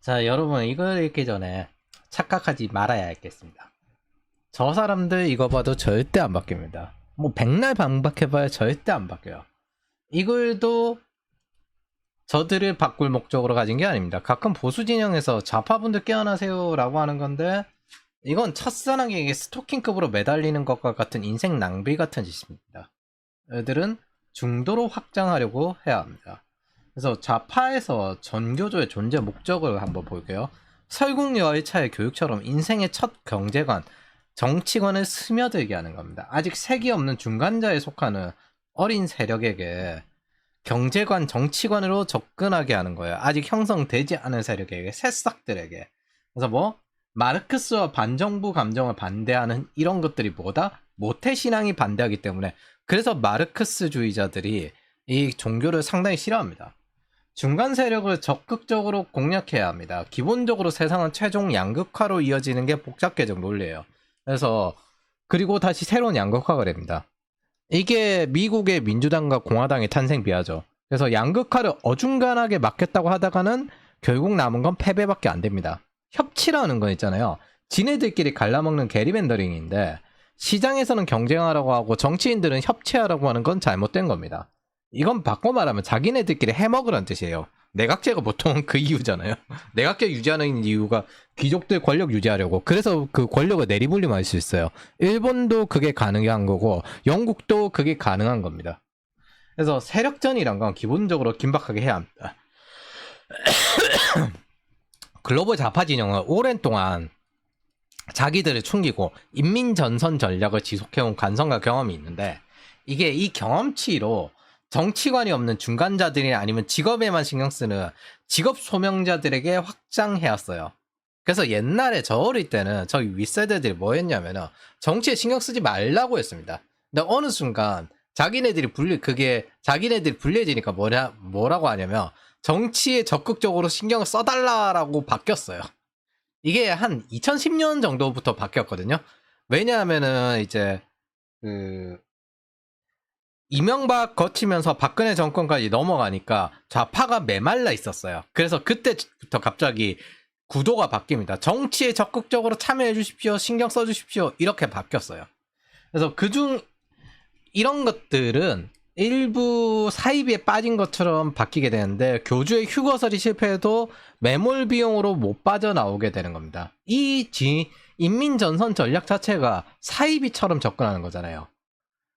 자, 여러분, 이걸 읽기 전에 착각하지 말아야 했겠습니다. 저 사람들 이거 봐도 절대 안 바뀝니다. 뭐 백날 반박해봐야 절대 안 바뀌어요. 이글도 저들을 바꿀 목적으로 가진 게 아닙니다. 가끔 보수 진영에서 좌파분들 깨어나세요 라고 하는 건데, 이건 첫사랑에게 스토킹급으로 매달리는 것과 같은 인생 낭비 같은 짓입니다. 애들은 중도로 확장하려고 해야 합니다. 그래서 좌파에서 전교조의 존재 목적을 한번 볼게요. 설국열차의 교육처럼 인생의 첫 경제관, 정치관을 스며들게 하는 겁니다. 아직 색이 없는 중간자에 속하는 어린 세력에게 경제관, 정치관으로 접근하게 하는 거예요. 아직 형성되지 않은 세력에게, 새싹들에게. 그래서 뭐 마르크스와 반정부 감정을 반대하는 이런 것들이 뭐다? 모태신앙이 반대하기 때문에, 그래서 마르크스주의자들이 이 종교를 상당히 싫어합니다. 중간 세력을 적극적으로 공략해야 합니다. 기본적으로 세상은 최종 양극화로 이어지는 게 복잡계적 논리예요. 그래서 그리고 다시 새로운 양극화가 됩니다. 이게 미국의 민주당과 공화당의 탄생 비하죠. 그래서 양극화를 어중간하게 막겠다고 하다가는 결국 남은 건 패배밖에 안 됩니다. 협치라는 건 있잖아요. 지네들끼리 갈라먹는 게리맨더링인데, 시장에서는 경쟁하라고 하고 정치인들은 협치하라고 하는 건 잘못된 겁니다. 이건 바꿔 말하면 자기네들끼리 해먹으란 뜻이에요. 내각제가 보통 그 이유잖아요. 내각제 유지하는 이유가 귀족들 권력 유지하려고. 그래서 그 권력을 내리불림할 수 있어요. 일본도 그게 가능한 거고 영국도 그게 가능한 겁니다. 그래서 세력전이란 건 기본적으로 긴박하게 해야 합니다. 글로벌 좌파 진영은 오랜 동안 자기들을 숨기고 인민전선 전략을 지속해온 관성과 경험이 있는데, 이게 이 경험치로 정치관이 없는 중간자들이 아니면 직업에만 신경 쓰는 직업 소명자들에게 확장해왔어요. 그래서 옛날에 저 어릴 때는 저희 윗세대들이 뭐 했냐면은 정치에 신경 쓰지 말라고 했습니다. 근데 어느 순간 자기네들이 불리해지니까 뭐라고 하냐면 정치에 적극적으로 신경을 써달라라고 바뀌었어요. 이게 한 2010년 정도부터 바뀌었거든요. 왜냐하면은 이제 그 이명박 거치면서 박근혜 정권까지 넘어가니까 좌파가 메말라 있었어요. 그래서 그때부터 갑자기 구도가 바뀝니다. 정치에 적극적으로 참여해 주십시오, 신경 써 주십시오, 이렇게 바뀌었어요. 그래서 그중 이런 것들은 일부 사이비에 빠진 것처럼 바뀌게 되는데, 교주의 휴거설이 실패해도 매몰 비용으로 못 빠져나오게 되는 겁니다. 인민전선 전략 자체가 사이비처럼 접근하는 거잖아요.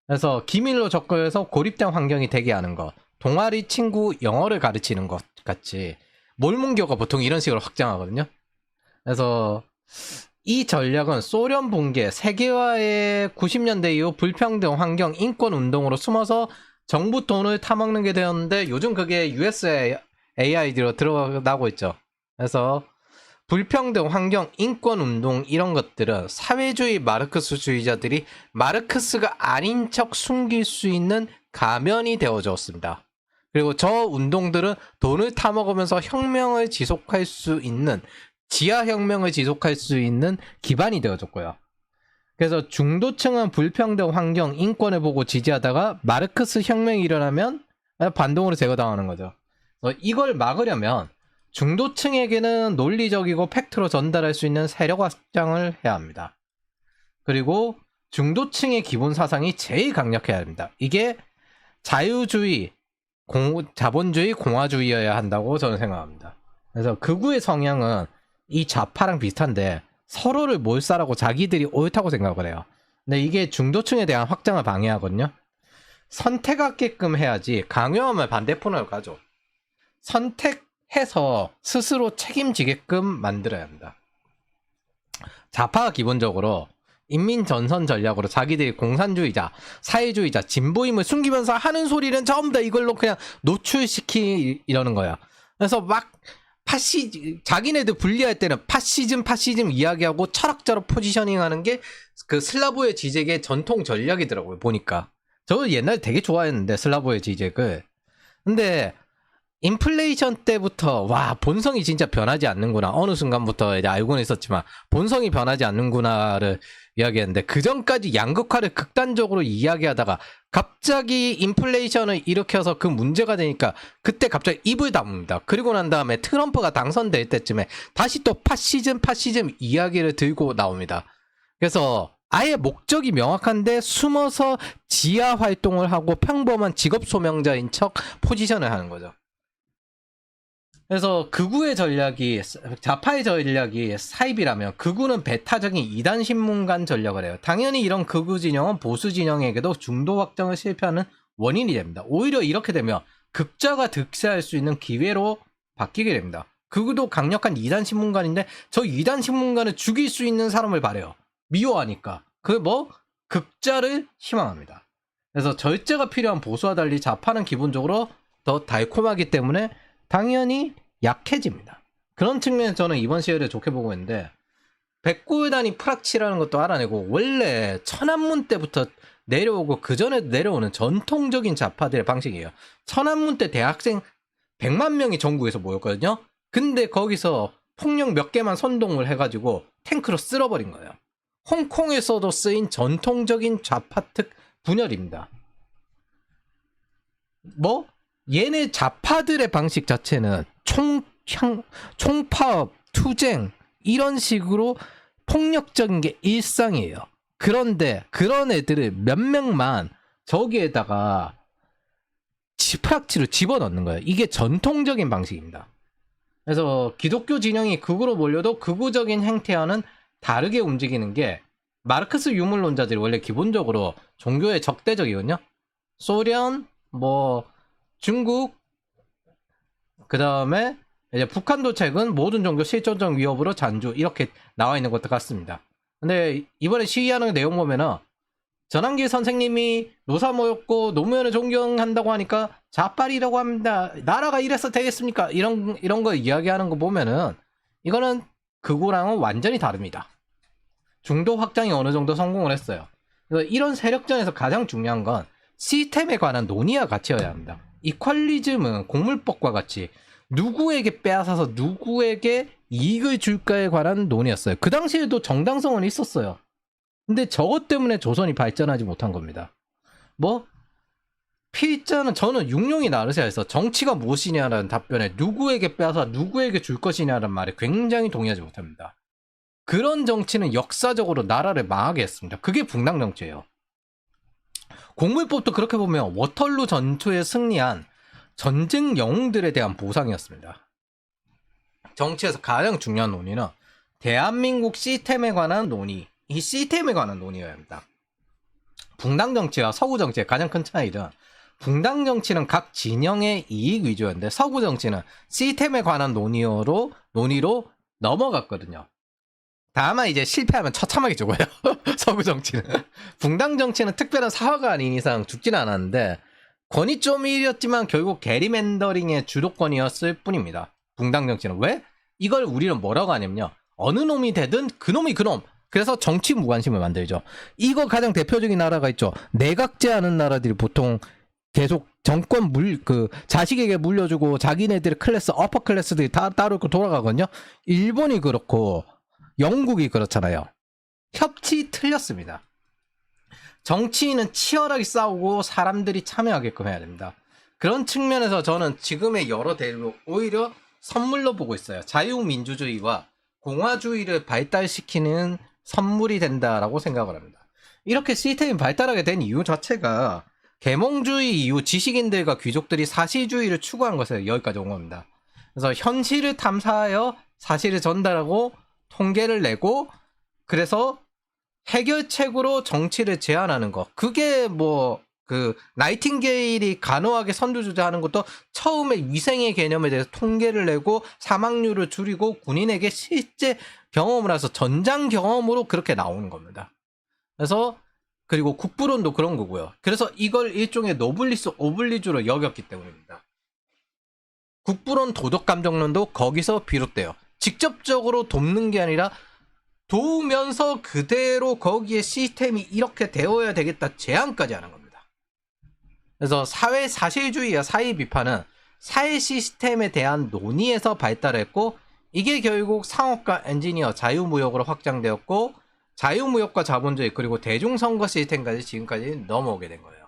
그래서 기밀로 접근해서 고립된 환경이 되게 하는 것, 동아리 친구 영어를 가르치는 것 같이 몰문교가 보통 이런 식으로 확장하거든요. 그래서 이 전략은 소련 붕괴, 세계화의 90년대 이후 불평등 환경, 인권 운동으로 숨어서 정부 돈을 타먹는 게 되었는데, 요즘 그게 USAID로 들어가고 있죠. 그래서 불평등 환경, 인권 운동 이런 것들은 사회주의 마르크스주의자들이 마르크스가 아닌 척 숨길 수 있는 가면이 되어줬습니다. 그리고 저 운동들은 돈을 타먹으면서 혁명을 지속할 수 있는, 지하혁명을 지속할 수 있는 기반이 되어줬고요. 그래서 중도층은 불평등 환경, 인권을 보고 지지하다가 마르크스 혁명이 일어나면 반동으로 제거당하는 거죠. 이걸 막으려면 중도층에게는 논리적이고 팩트로 전달할 수 있는 세력 확장을 해야 합니다. 그리고 중도층의 기본 사상이 제일 강력해야 합니다. 이게 자유주의, 자본주의, 공화주의여야 한다고 저는 생각합니다. 그래서 극우의 성향은 이 좌파랑 비슷한데 서로를 몰살하고 자기들이 옳다고 생각을 해요. 근데 이게 중도층에 대한 확장을 방해하거든요. 선택하게끔 해야지 강요하면 반대편으로 가죠. 선택해서 스스로 책임지게끔 만들어야 합니다. 좌파가 기본적으로 인민전선 전략으로 자기들이 공산주의자, 사회주의자, 진보임을 숨기면서 하는 소리는 전부 다 이걸로 그냥 노출시키려는 거야. 그래서 막 자기네들 분리할 때는 파시즘 이야기하고 철학자로 포지셔닝하는 게 그 슬라브의 지적의 전통 전략이더라고요, 보니까. 저 옛날에 되게 좋아했는데, 슬라브의 지적을. 근데 인플레이션 때부터 와, 본성이 진짜 변하지 않는구나, 어느 순간부터 이제 알고는 있었지만 본성이 변하지 않는구나를 이야기했는데 그 전까지 양극화를 극단적으로 이야기하다가 갑자기 인플레이션을 일으켜서 그 문제가 되니까 그때 갑자기 입을 다뭅니다. 그리고 난 다음에 트럼프가 당선될 때쯤에 다시 또 파시즘 이야기를 들고 나옵니다. 그래서 아예 목적이 명확한데 숨어서 지하 활동을 하고 평범한 직업 소명자인 척 포지션을 하는 거죠. 그래서 극우의 전략이 좌파의 전략이 사입이라면 극우는 배타적인 이단 신문관 전략을 해요. 당연히 이런 극우 진영은 보수 진영에게도 중도 확장을 실패하는 원인이 됩니다. 오히려 이렇게 되면 극자가 득세할 수 있는 기회로 바뀌게 됩니다. 극우도 강력한 이단 신문관인데 저 이단 신문관을 죽일 수 있는 사람을 바래요. 미워하니까. 극자를 희망합니다. 그래서 절제가 필요한 보수와 달리 좌파는 기본적으로 더 달콤하기 때문에 당연히 약해집니다. 그런 측면에서 저는 이번 시회를 좋게 보고 있는데 백골단이 프락치라는 것도 알아내고 원래 천안문 때부터 내려오고 그 전에도 내려오는 전통적인 좌파들의 방식이에요. 천안문 때 대학생 100만 명이 전국에서 모였거든요. 근데 거기서 폭력 몇 개만 선동을 해가지고 탱크로 쓸어버린 거예요. 홍콩에서도 쓰인 전통적인 좌파특 분열입니다. 얘네 좌파들의 방식 자체는 총파업, 투쟁 이런 식으로 폭력적인 게 일상이에요. 그런데 그런 애들을 몇 명만 저기에다가 프락치로 집어넣는 거예요. 이게 전통적인 방식입니다. 그래서 기독교 진영이 극우로 몰려도 극우적인 행태와는 다르게 움직이는 게 마르크스 유물론자들이 원래 기본적으로 종교에 적대적이거든요. 소련, 중국, 그 다음에 이제 북한도 최근 모든 종교 실존적 위협으로 잔주 이렇게 나와 있는 것도 같습니다. 근데 이번에 시위하는 내용 보면은 전환길 선생님이 노사 모였고 노무현을 존경한다고 하니까 좌빨이라고 합니다. 나라가 이래서 되겠습니까? 이런 거 이야기하는 거 보면은 이거는 극우랑은 완전히 다릅니다. 중도 확장이 어느 정도 성공을 했어요. 그래서 이런 세력전에서 가장 중요한 건 시스템에 관한 논의와 가치여야 합니다. 이퀄리즘은 공물법과 같이 누구에게 빼앗아서 누구에게 이익을 줄까에 관한 논의였어요. 그 당시에도 정당성은 있었어요. 근데 저것 때문에 조선이 발전하지 못한 겁니다. 필자는 저는 육룡이 나르세아에서 정치가 무엇이냐라는 답변에 누구에게 빼앗아 누구에게 줄 것이냐라는 말에 굉장히 동의하지 못합니다. 그런 정치는 역사적으로 나라를 망하게 했습니다. 그게 분당 정치예요. 공물법도 그렇게 보면 워털루 전투에 승리한 전쟁 영웅들에 대한 보상이었습니다. 정치에서 가장 중요한 논의는 대한민국 시스템에 관한 논의, 이 시스템에 관한 논의여야 합니다. 붕당 정치와 서구 정치의 가장 큰 차이는 붕당 정치는 각 진영의 이익 위주였는데 서구 정치는 시스템에 관한 논의로 넘어갔거든요. 다만 이제 실패하면 처참하게 죽어요. 서구 정치는. 붕당 정치는 특별한 사화가 아닌 이상 죽지는 않았는데 권위점이었지만 결국 게리맨더링의 주도권이었을 뿐입니다. 붕당 정치는. 왜? 이걸 우리는 뭐라고 하냐면요. 어느 놈이 되든 그놈이 그놈. 그래서 정치 무관심을 만들죠. 이거 가장 대표적인 나라가 있죠. 내각제하는 나라들이 보통 계속 정권 자식에게 물려주고 자기네들의 클래스, 어퍼 클래스들이 다 따로 있고 돌아가거든요. 일본이 그렇고 영국이 그렇잖아요. 협치 틀렸습니다. 정치인은 치열하게 싸우고 사람들이 참여하게끔 해야 됩니다. 그런 측면에서 저는 지금의 여러 대로 오히려 선물로 보고 있어요. 자유민주주의와 공화주의를 발달시키는 선물이 된다라고 생각을 합니다. 이렇게 시스템이 발달하게 된 이유 자체가 계몽주의 이후 지식인들과 귀족들이 사실주의를 추구한 것에 여기까지 온 겁니다. 그래서 현실을 탐사하여 사실을 전달하고 통계를 내고 그래서 해결책으로 정치를 제안하는 것. 그게 나이팅게일이 간호학의 선두주자하는 것도 처음에 위생의 개념에 대해서 통계를 내고 사망률을 줄이고 군인에게 실제 경험을 해서 전장 경험으로 그렇게 나오는 겁니다. 그래서 그리고 국부론도 그런 거고요. 그래서 이걸 일종의 노블리스 오블리주로 여겼기 때문입니다. 국부론 도덕감정론도 거기서 비롯돼요. 직접적으로 돕는 게 아니라 도우면서 그대로 거기에 시스템이 이렇게 되어야 되겠다 제안까지 하는 겁니다. 그래서 사회 사실주의와 사회 비판은 사회 시스템에 대한 논의에서 발달했고 이게 결국 상업과 엔지니어, 자유무역으로 확장되었고 자유무역과 자본주의 그리고 대중선거 시스템까지 지금까지 넘어오게 된 거예요.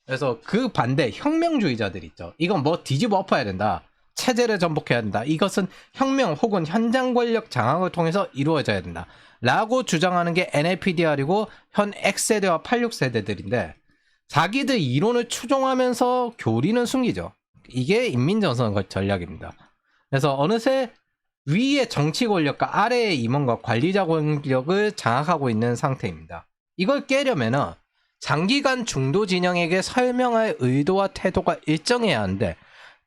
그래서 그 반대 혁명주의자들 있죠. 이건 뭐 뒤집어 엎어야 된다. 체제를 전복해야 된다. 이것은 혁명 혹은 현장 권력 장악을 통해서 이루어져야 된다. 라고 주장하는 게 NLPDR이고 현 X세대와 86세대들인데 자기들 이론을 추종하면서 교리는 숨기죠. 이게 인민전선 전략입니다. 그래서 어느새 위의 정치 권력과 아래의 임원과 관리자 권력을 장악하고 있는 상태입니다. 이걸 깨려면은 장기간 중도 진영에게 설명할 의도와 태도가 일정해야 하는데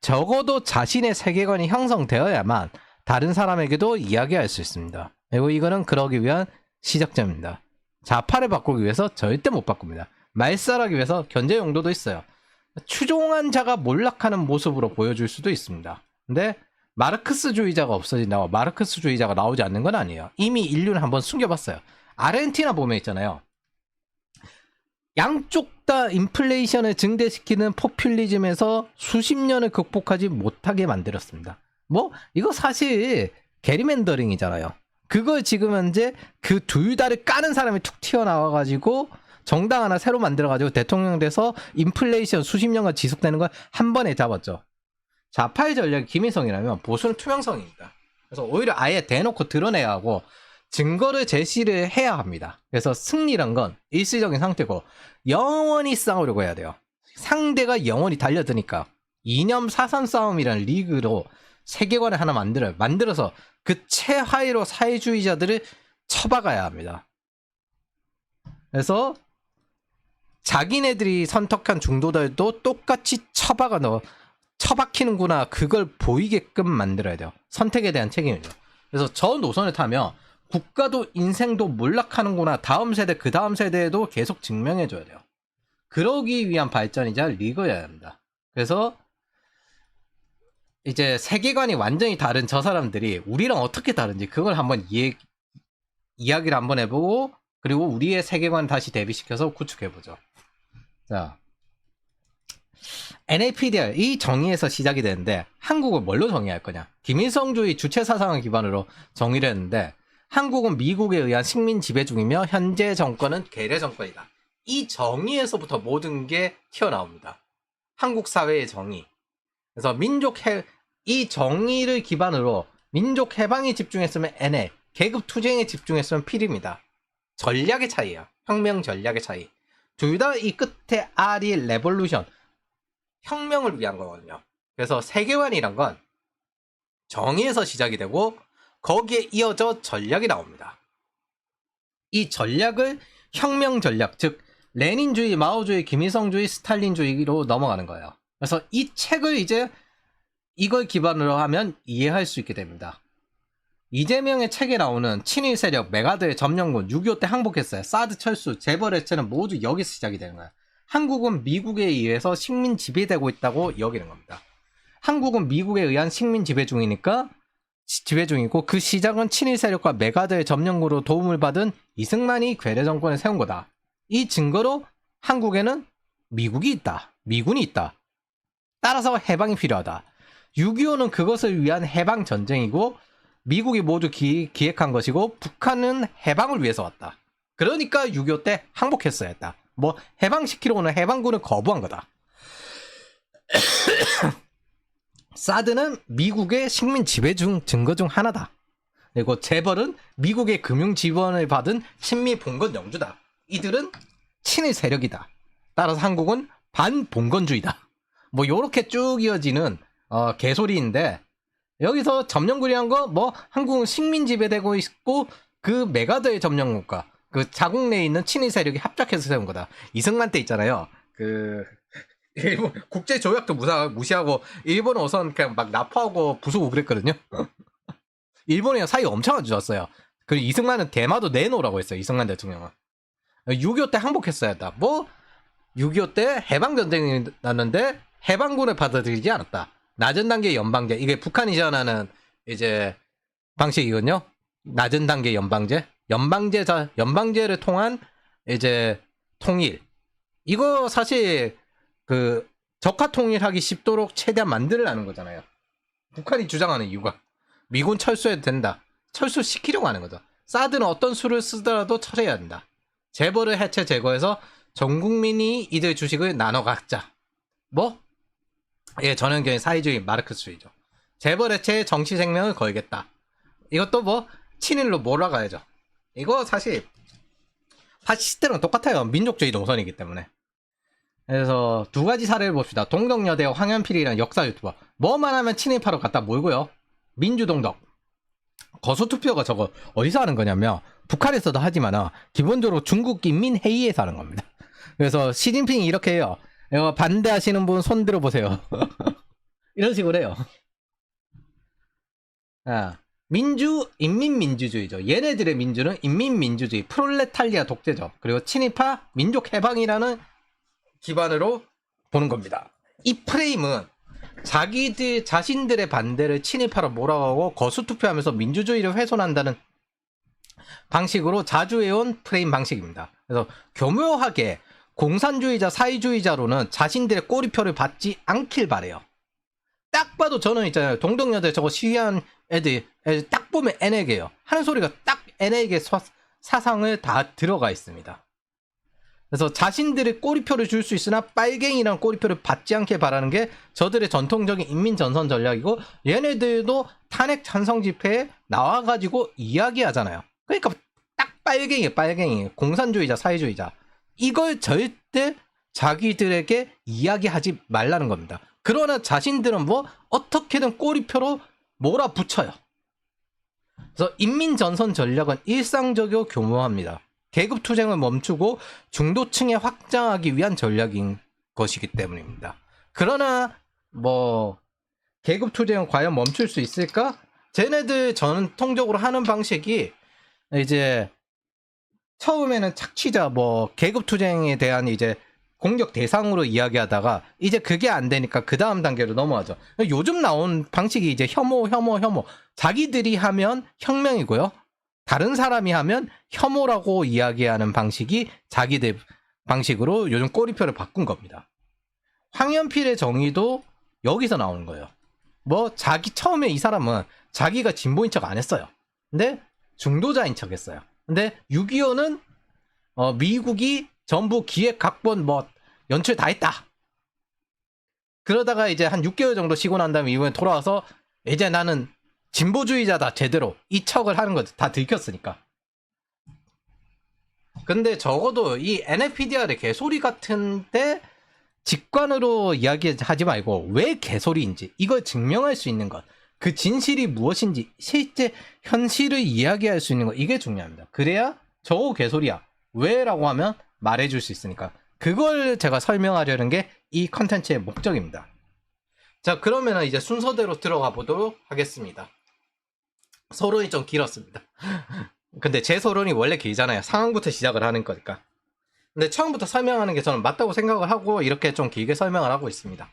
적어도 자신의 세계관이 형성되어야만 다른 사람에게도 이야기할 수 있습니다. 그리고 이거는 그러기 위한 시작점입니다. 좌파를 바꾸기 위해서 절대 못 바꿉니다. 말살하기 위해서 견제 용도도 있어요. 추종한 자가 몰락하는 모습으로 보여줄 수도 있습니다. 근데 마르크스주의자가 없어진다고 마르크스주의자가 나오지 않는 건 아니에요. 이미 인류는 한번 숨겨봤어요. 아르헨티나 보면 있잖아요. 양쪽 다 인플레이션을 증대시키는 포퓰리즘에서 수십 년을 극복하지 못하게 만들었습니다. 뭐 이거 사실 게리맨더링이잖아요. 그걸 지금 현재 그 둘 다를 까는 사람이 툭 튀어나와가지고 정당 하나 새로 만들어가지고 대통령 돼서 인플레이션 수십 년간 지속되는 걸 한 번에 잡았죠. 좌파의 전략이 김일성이라면 보수는 투명성입니다. 그래서 오히려 아예 대놓고 드러내야 하고 증거를 제시를 해야 합니다. 그래서 승리란 건 일시적인 상태고 영원히 싸우려고 해야 돼요. 상대가 영원히 달려드니까 이념 사선 싸움이라는 리그로 세계관을 하나 만들어서 그 최하위로 사회주의자들을 쳐박아야 합니다. 그래서 자기네들이 선택한 중도들도 똑같이 처박히는구나 그걸 보이게끔 만들어야 돼요. 선택에 대한 책임이죠. 그래서 저 노선을 타면 국가도 인생도 몰락하는구나 다음 세대 그 다음 세대에도 계속 증명해줘야 돼요. 그러기 위한 발전이자 리그여야 합니다. 그래서 이제 세계관이 완전히 다른 저 사람들이 우리랑 어떻게 다른지 그걸 한번 이야기를 한번 해보고 그리고 우리의 세계관 다시 대비시켜서 구축해보죠. 자, NAPDR 이 정의에서 시작이 되는데 한국은 뭘로 정의할 거냐? 김일성주의 주체 사상을 기반으로 정의를 했는데 한국은 미국에 의한 식민 지배 중이며 현재 정권은 괴뢰 정권이다. 이 정의에서부터 모든 게 튀어나옵니다. 한국 사회의 정의. 그래서 이 정의를 기반으로 민족 해방에 집중했으면 NA, 계급 투쟁에 집중했으면 필입니다. 전략의 차이야. 혁명 전략의 차이. 둘 다 이 끝에 R이 레볼루션, 혁명을 위한 거거든요. 그래서 세계관이란 건 정의에서 시작이 되고 거기에 이어져 전략이 나옵니다. 이 전략을 혁명 전략, 즉 레닌주의, 마오주의, 김일성주의, 스탈린주의로 넘어가는 거예요. 그래서 이 책을 이제 이걸 기반으로 하면 이해할 수 있게 됩니다. 이재명의 책에 나오는 친일 세력, 메가드의 점령군, 6.25 때 항복했어요. 사드 철수, 재벌 해체는 모두 여기서 시작이 되는 거예요. 한국은 미국에 의해서 식민 지배되고 있다고 여기는 겁니다. 한국은 미국에 의한 식민 지배 중이니까 지배 중이고 그 시작은 친일 세력과 메가드의 점령군으로 도움을 받은 이승만이 괴뢰 정권을 세운 거다. 이 증거로 한국에는 미국이 있다. 미군이 있다. 따라서 해방이 필요하다. 6.25는 그것을 위한 해방 전쟁이고 미국이 모두 기획한 것이고 북한은 해방을 위해서 왔다. 그러니까 6.25 때 항복했어야 했다. 뭐 해방시키러 오는 해방군을 거부한 거다. 사드는 미국의 식민 지배 증거 중 하나다. 그리고 재벌은 미국의 금융 지원을 받은 친미 봉건 영주다. 이들은 친일 세력이다. 따라서 한국은 반봉건주의다. 뭐 요렇게 쭉 이어지는 개소리인데 여기서 점령군이란 거 뭐 한국은 식민 지배되고 있고 그 메가드의 점령국가 그 자국 내에 있는 친일 세력이 합작해서 세운 거다. 이승만 때 있잖아요. 그 일본 국제 조약도 무시하고 일본은 우선 그냥 막 납포하고 부수고 그랬거든요. 일본이랑 사이 엄청 안 좋았어요. 그리고 이승만은 대마도 내놓으라고 했어요. 이승만 대통령은 6.25 때 항복했어야 했다. 뭐 6.25 때 해방전쟁이 났는데 해방군을 받아들이지 않았다. 낮은 단계 연방제 이게 북한이 제안하는 이제 방식이거든요. 낮은 단계 연방제를 통한 이제 통일. 이거 사실 그 적화 통일하기 쉽도록 최대한 만들려는 거잖아요. 북한이 주장하는 이유가 미군 철수해도 된다. 철수시키려고 하는 거죠. 사드는 어떤 수를 쓰더라도 처리해야 한다. 재벌을 해체 제거해서 전 국민이 이들 주식을 나눠 갖자. 뭐? 예, 전형적인 사회주의 마르크스주의죠. 재벌 해체에 정치 생명을 걸겠다. 이것도 뭐 친일로 몰아가야죠. 이거 사실 파시스트랑 똑같아요. 민족주의 노선이기 때문에. 그래서 두 가지 사례를 봅시다. 동덕여대와 황현필이라는 역사 유튜버. 뭐만 하면 친일파로 갖다 몰고요. 민주동덕. 거소투표가 저거 어디서 하는 거냐면 북한에서도 하지만 기본적으로 중국 인민회의에서 하는 겁니다. 그래서 시진핑이 이렇게 해요. 반대하시는 분 손 들어보세요. 이런 식으로 해요. 인민민주주의죠. 얘네들의 민주는 인민민주주의, 프롤레탈리아 독재죠. 그리고 친일파, 민족해방이라는 기반으로 보는 겁니다. 이 프레임은 자신들의 반대를 친일파로 몰아가고 거수투표하면서 민주주의를 훼손한다는 방식으로 자주 해온 프레임 방식입니다. 그래서 교묘하게 공산주의자, 사회주의자로는 자신들의 꼬리표를 받지 않길 바래요. 딱 봐도 저는 있잖아요. 동덕여대 저거 시위한 애들 딱 보면 NL계예요. 하는 소리가 딱 NL계 사상을 다 들어가 있습니다. 그래서 자신들의 꼬리표를 줄 수 있으나 빨갱이랑 꼬리표를 받지 않게 바라는 게 저들의 전통적인 인민전선 전략이고, 얘네들도 탄핵 찬성 집회에 나와가지고 이야기하잖아요. 그러니까 딱 빨갱이, 공산주의자, 사회주의자. 이걸 절대 자기들에게 이야기하지 말라는 겁니다. 그러나 자신들은 뭐 어떻게든 꼬리표로 몰아붙여요. 그래서 인민전선 전략은 일상적이고 교묘합니다. 계급투쟁을 멈추고 중도층에 확장하기 위한 전략인 것이기 때문입니다. 그러나 뭐 계급투쟁은 과연 멈출 수 있을까? 쟤네들 전통적으로 하는 방식이 이제 처음에는 착취자 뭐 계급투쟁에 대한 이제 공격 대상으로 이야기하다가 이제 그게 안 되니까 그 다음 단계로 넘어가죠. 요즘 나온 방식이 이제 혐오. 자기들이 하면 혁명이고요. 다른 사람이 하면 혐오라고 이야기하는 방식이 자기들 방식으로 요즘 꼬리표를 바꾼 겁니다. 황현필의 정의도 여기서 나오는 거예요. 뭐 처음에 이 사람은 자기가 진보인 척 안 했어요. 근데 중도자인 척 했어요. 근데 6.25는 미국이 전부 기획, 각본, 뭐 연출 다 했다. 그러다가 이제 한 6개월 정도 쉬고 난 다음에 이번에 돌아와서 이제 나는 진보주의자다 제대로 이 척을 하는 거죠. 다 들켰으니까. 근데 적어도 이 NFPDR의 개소리 같은데 직관으로 이야기하지 말고 왜 개소리인지 이걸 증명할 수 있는 것, 그 진실이 무엇인지 실제 현실을 이야기할 수 있는 것, 이게 중요합니다. 그래야 저거 개소리야 왜? 라고 하면 말해줄 수 있으니까. 그걸 제가 설명하려는 게 이 컨텐츠의 목적입니다. 자, 그러면 이제 순서대로 들어가 보도록 하겠습니다. 서론이 좀 길었습니다. 근데 제 서론이 원래 길잖아요. 상황부터 시작을 하는 거니까. 근데 처음부터 설명하는 게 저는 맞다고 생각을 하고 이렇게 좀 길게 설명을 하고 있습니다.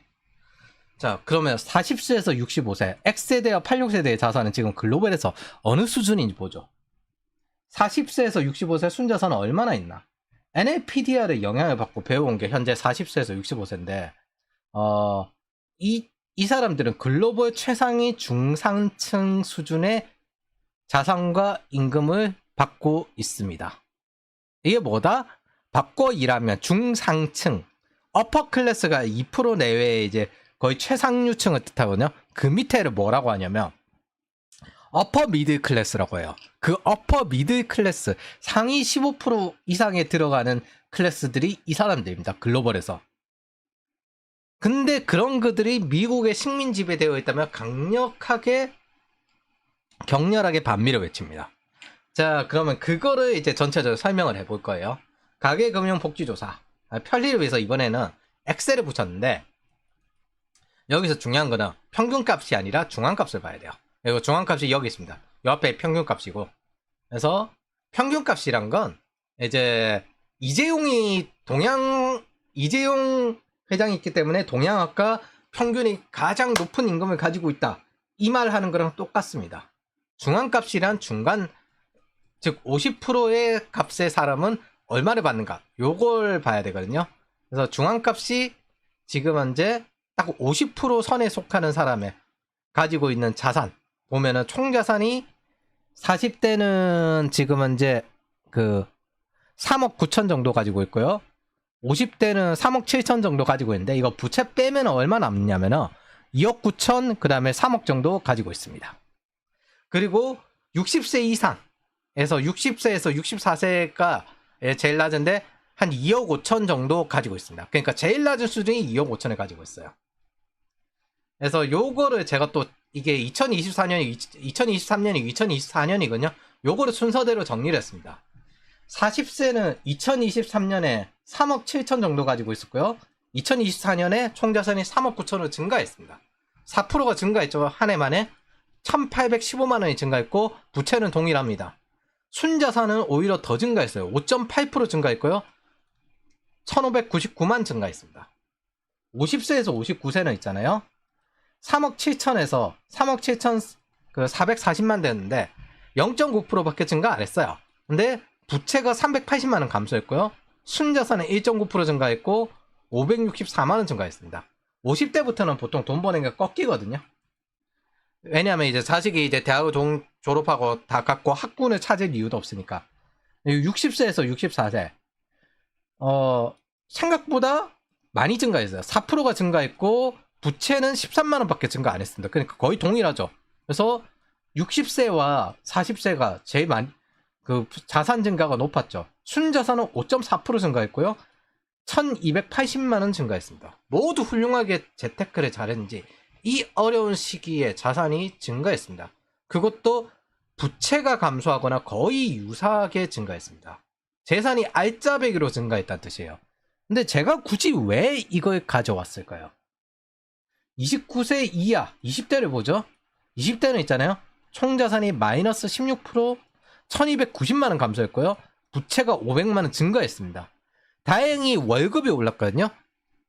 자, 그러면 40세에서 65세 X세대와 86세대의 자산은 지금 글로벌에서 어느 수준인지 보죠. 40세에서 65세 순자산은 얼마나 있나? NLPDR의 영향을 받고 배워온 게 현재 40세에서 65세인데 이 사람들은 글로벌 최상위 중상층 수준의 자산과 임금을 받고 있습니다. 이게 뭐다? 바꿔 일하면 중상층, 어퍼 클래스가 2% 내외의 이제 거의 최상류층을 뜻하거든요. 그 밑에를 뭐라고 하냐면 어퍼 미들 클래스라고 해요. 그 어퍼 미들 클래스, 상위 15% 이상에 들어가는 클래스들이 이 사람들입니다. 글로벌에서. 근데 그런 그들이 미국의 식민 지배되어 있다면 강력하게 격렬하게 반미를 외칩니다. 자, 그러면 그거를 이제 전체적으로 설명을 해볼 거예요. 가계금융복지조사 편리를 위해서 이번에는 엑셀을 붙였는데, 여기서 중요한 거는 평균값이 아니라 중앙값을 봐야 돼요. 그리고 중앙값이 여기 있습니다. 이 앞에 평균값이고, 그래서 평균값이란 건 이제 이재용 회장이 있기 때문에 동양학과 평균이 가장 높은 임금을 가지고 있다, 이 말 하는 거랑 똑같습니다. 중앙값이란 중간, 즉 50%의 값의 사람은 얼마를 받는가, 요걸 봐야 되거든요. 그래서 중앙값이 지금 현재 딱 50% 선에 속하는 사람의 가지고 있는 자산 보면은 총자산이 40대는 지금 현재 그 3억 9천 정도 가지고 있고요. 50대는 3억 7천 정도 가지고 있는데 이거 부채 빼면 얼마 남냐면은 2억 9천 그다음에 3억 정도 가지고 있습니다. 그리고 60세 이상에서 60세에서 64세가 제일 낮은데 한 2억 5천 정도 가지고 있습니다. 그러니까 제일 낮은 수준이 2억 5천을 가지고 있어요. 그래서 요거를 제가 또 이게 2023년이 2024년이거든요. 요거를 순서대로 정리를 했습니다. 40세는 2023년에 3억 7천 정도 가지고 있었고요. 2024년에 총자산이 3억 9천으로 증가했습니다. 4%가 증가했죠. 한 해 만에 1815만 원이 증가했고 부채는 동일합니다. 순자산은 오히려 더 증가했어요. 5.8% 증가했고요. 1599만 증가했습니다. 50세에서 59세는 있잖아요. 3억 7천에서 3억 7천 그 440만 됐는데 0.9%밖에 증가 안 했어요. 근데 부채가 380만 원 감소했고요. 순자산은 1.9% 증가했고 564만 원 증가했습니다. 50대부터는 보통 돈 버는 게 꺾이거든요. 왜냐하면 이제 자식이 이제 대학을 졸업하고 다 갖고 학군을 찾을 이유도 없으니까. 60세에서 64세 생각보다 많이 증가했어요. 4%가 증가했고 부채는 13만 원밖에 증가 안 했습니다. 그러니까 거의 동일하죠. 그래서 60세와 40세가 제일 많이 그 자산 증가가 높았죠. 순자산은 5.4% 증가했고요. 1280만 원 증가했습니다. 모두 훌륭하게 재테크를 잘했는지 이 어려운 시기에 자산이 증가했습니다. 그것도 부채가 감소하거나 거의 유사하게 증가했습니다. 재산이 알짜배기로 증가했다는 뜻이에요. 근데 제가 굳이 왜 이걸 가져왔을까요? 29세 이하 20대를 보죠. 20대는 있잖아요. 총자산이 마이너스 16% 1290만 원 감소했고요. 부채가 500만 원 증가했습니다. 다행히 월급이 올랐거든요.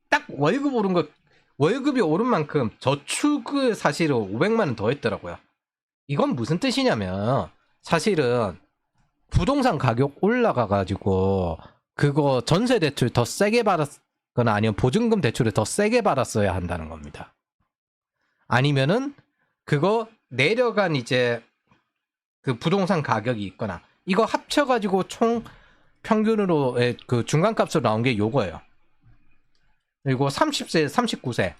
딱 월급이 오른 만큼 저축을 사실은 500만 원 더 했더라고요. 이건 무슨 뜻이냐면 사실은 부동산 가격 올라가가지고 그거 전세 대출 더 세게 받았거나 아니면 보증금 대출을 더 세게 받았어야 한다는 겁니다. 아니면은 그거 내려간 이제 그 부동산 가격이 있거나 이거 합쳐가지고 총 평균으로 그 중간값으로 나온 게 요거예요. 그리고 30세, 39세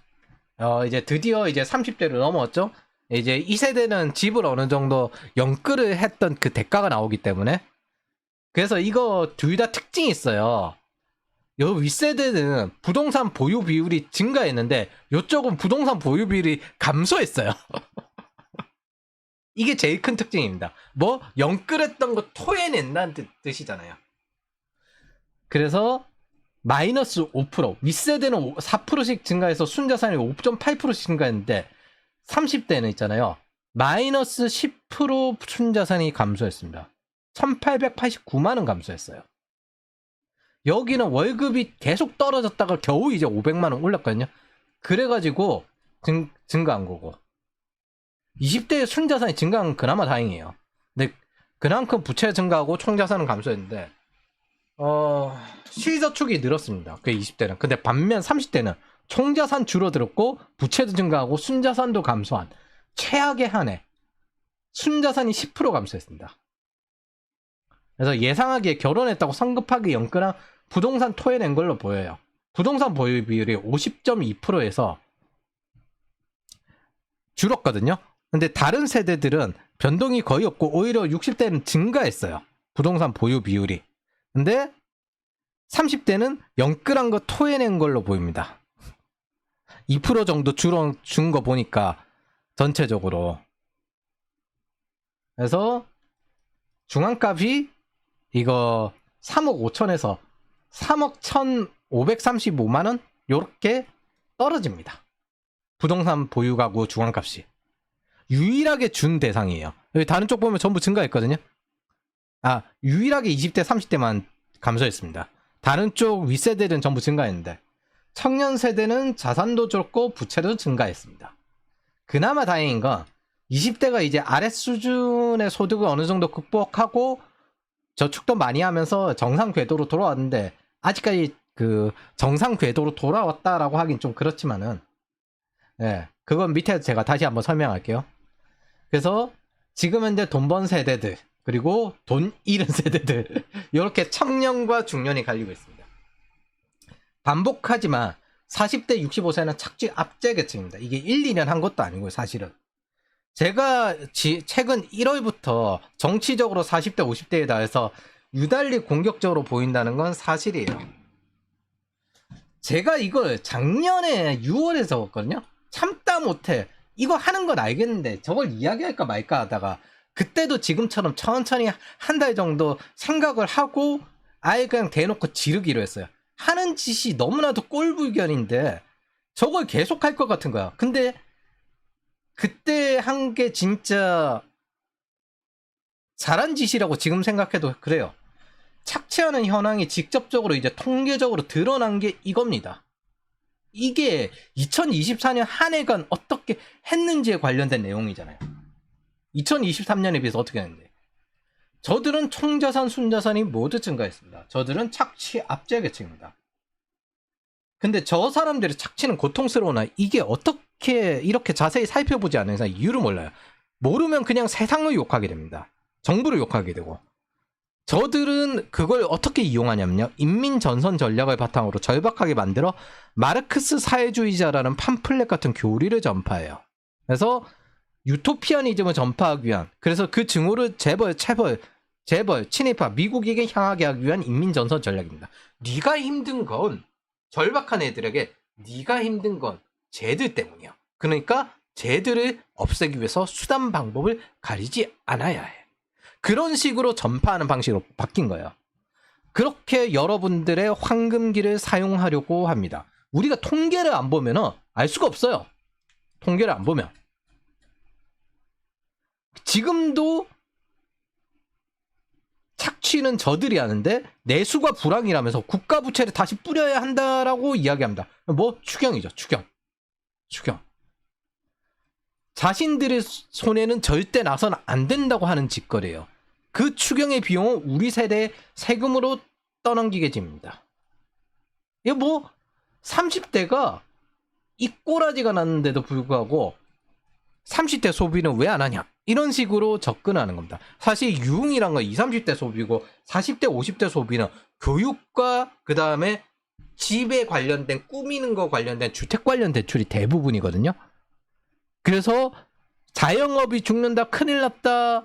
이제 드디어 이제 30대를 넘었죠. 이제 이 세대는 집을 어느 정도 연끌을 했던 그 대가가 나오기 때문에 그래서 이거 둘 다 특징이 있어요. 요 윗세대는 부동산 보유 비율이 증가했는데 요쪽은 부동산 보유 비율이 감소했어요. 이게 제일 큰 특징입니다. 뭐 연끌했던 거 토해낸다는 뜻이잖아요. 그래서 마이너스 5% 윗세대는 4%씩 증가해서 순자산이 5.8%씩 증가했는데 30대는 있잖아요. 마이너스 10% 순자산이 감소했습니다. 1889만 원 감소했어요. 여기는 월급이 계속 떨어졌다가 겨우 이제 500만 원 올랐거든요. 그래가지고 증가한 거고 20대의 순자산이 증가한 건 그나마 다행이에요. 근데 그만큼 부채 증가하고 총자산은 감소했는데 실저축이 늘었습니다. 그게 20대는. 근데 반면 30대는 총자산 줄어들었고 부채도 증가하고 순자산도 감소한 최악의 한 해 순자산이 10% 감소했습니다. 그래서 예상하기에 결혼했다고 성급하게 연끌한 부동산 토해낸 걸로 보여요. 부동산 보유 비율이 50.2%에서 줄었거든요. 근데 다른 세대들은 변동이 거의 없고 오히려 60대는 증가했어요. 부동산 보유 비율이. 근데 30대는 연끌한 거 토해낸 걸로 보입니다. 2% 정도 줄어준 거 보니까 전체적으로. 그래서 중앙값이 이거 3억 5천에서 3억 1,535만 원 요렇게 떨어집니다. 부동산 보유 가구 중앙값이. 유일하게 준 대상이에요. 여기 다른 쪽 보면 전부 증가했거든요. 유일하게 20대 30대만 감소했습니다. 다른 쪽 윗세대는 전부 증가했는데 청년 세대는 자산도 줄었고 부채도 증가했습니다. 그나마 다행인 건 20대가 이제 아래 수준의 소득을 어느 정도 극복하고 저축도 많이 하면서 정상 궤도로 돌아왔는데 아직까지 그 정상 궤도로 돌아왔다라고 하긴 좀 그렇지만은 그건 밑에 제가 다시 한번 설명할게요. 그래서 지금 현재 돈 번 세대들 그리고 돈 잃은 세대들 이렇게 청년과 중년이 갈리고 있습니다. 반복하지만 40대 65세는 착취 압제 계층입니다. 이게 1, 2년 한 것도 아니고요. 사실은 제가 최근 1월부터 정치적으로 40대 50대에 대해서 유달리 공격적으로 보인다는 건 사실이에요. 제가 이걸 작년에 6월에 적었거든요. 참다 못해. 이거 하는 건 알겠는데 저걸 이야기할까 말까 하다가 그때도 지금처럼 천천히 한 달 정도 생각을 하고 아예 그냥 대놓고 지르기로 했어요. 하는 짓이 너무나도 꼴불견인데 저걸 계속 할 것 같은 거야. 근데 그때 한 게 진짜 잘한 짓이라고 지금 생각해도 그래요. 착취하는 현황이 직접적으로 이제 통계적으로 드러난 게 이겁니다. 이게 2024년 한 해간 어떻게 했는지에 관련된 내용이잖아요. 2023년에 비해서 어떻게 했는데. 저들은 총자산, 순자산이 모두 증가했습니다. 저들은 착취 압제 계층입니다. 근데 저 사람들의 착취는 고통스러우나 이게 어떻게 이렇게 자세히 살펴보지 않는 이상 이유를 몰라요. 모르면 그냥 세상을 욕하게 됩니다. 정부를 욕하게 되고. 저들은 그걸 어떻게 이용하냐면요. 인민전선 전략을 바탕으로 절박하게 만들어 마르크스 사회주의자라는 팜플렛 같은 교리를 전파해요. 그래서 유토피아니즘을 전파하기 위한, 그래서 그 증오를 재벌, 친일파, 미국에게 향하게 하기 위한 인민전선 전략입니다. 네가 힘든 건, 절박한 애들에게 네가 힘든 건 쟤들 때문이야. 그러니까 쟤들을 없애기 위해서 수단 방법을 가리지 않아야 해. 그런 식으로 전파하는 방식으로 바뀐 거예요. 그렇게 여러분들의 황금기를 사용하려고 합니다. 우리가 통계를 안 보면 알 수가 없어요. 통계를 안 보면. 지금도 착취는 저들이 하는데 내수가 불황이라면서 국가 부채를 다시 뿌려야 한다라고 이야기합니다. 뭐 추경이죠. 추경. 자신들의 손에는 절대 나선 안 된다고 하는 짓거리예요. 그 추경의 비용은 우리 세대의 세금으로 떠넘기게 됩니다. 이거 뭐 30대가 이 꼬라지가 났는데도 불구하고 30대 소비는 왜 안 하냐? 이런 식으로 접근하는 겁니다. 사실 유흥이란 건 20, 30대 소비고 40대, 50대 소비는 교육과 그 다음에 집에 관련된 꾸미는 거 관련된 주택 관련 대출이 대부분이거든요. 그래서 자영업이 죽는다, 큰일 났다,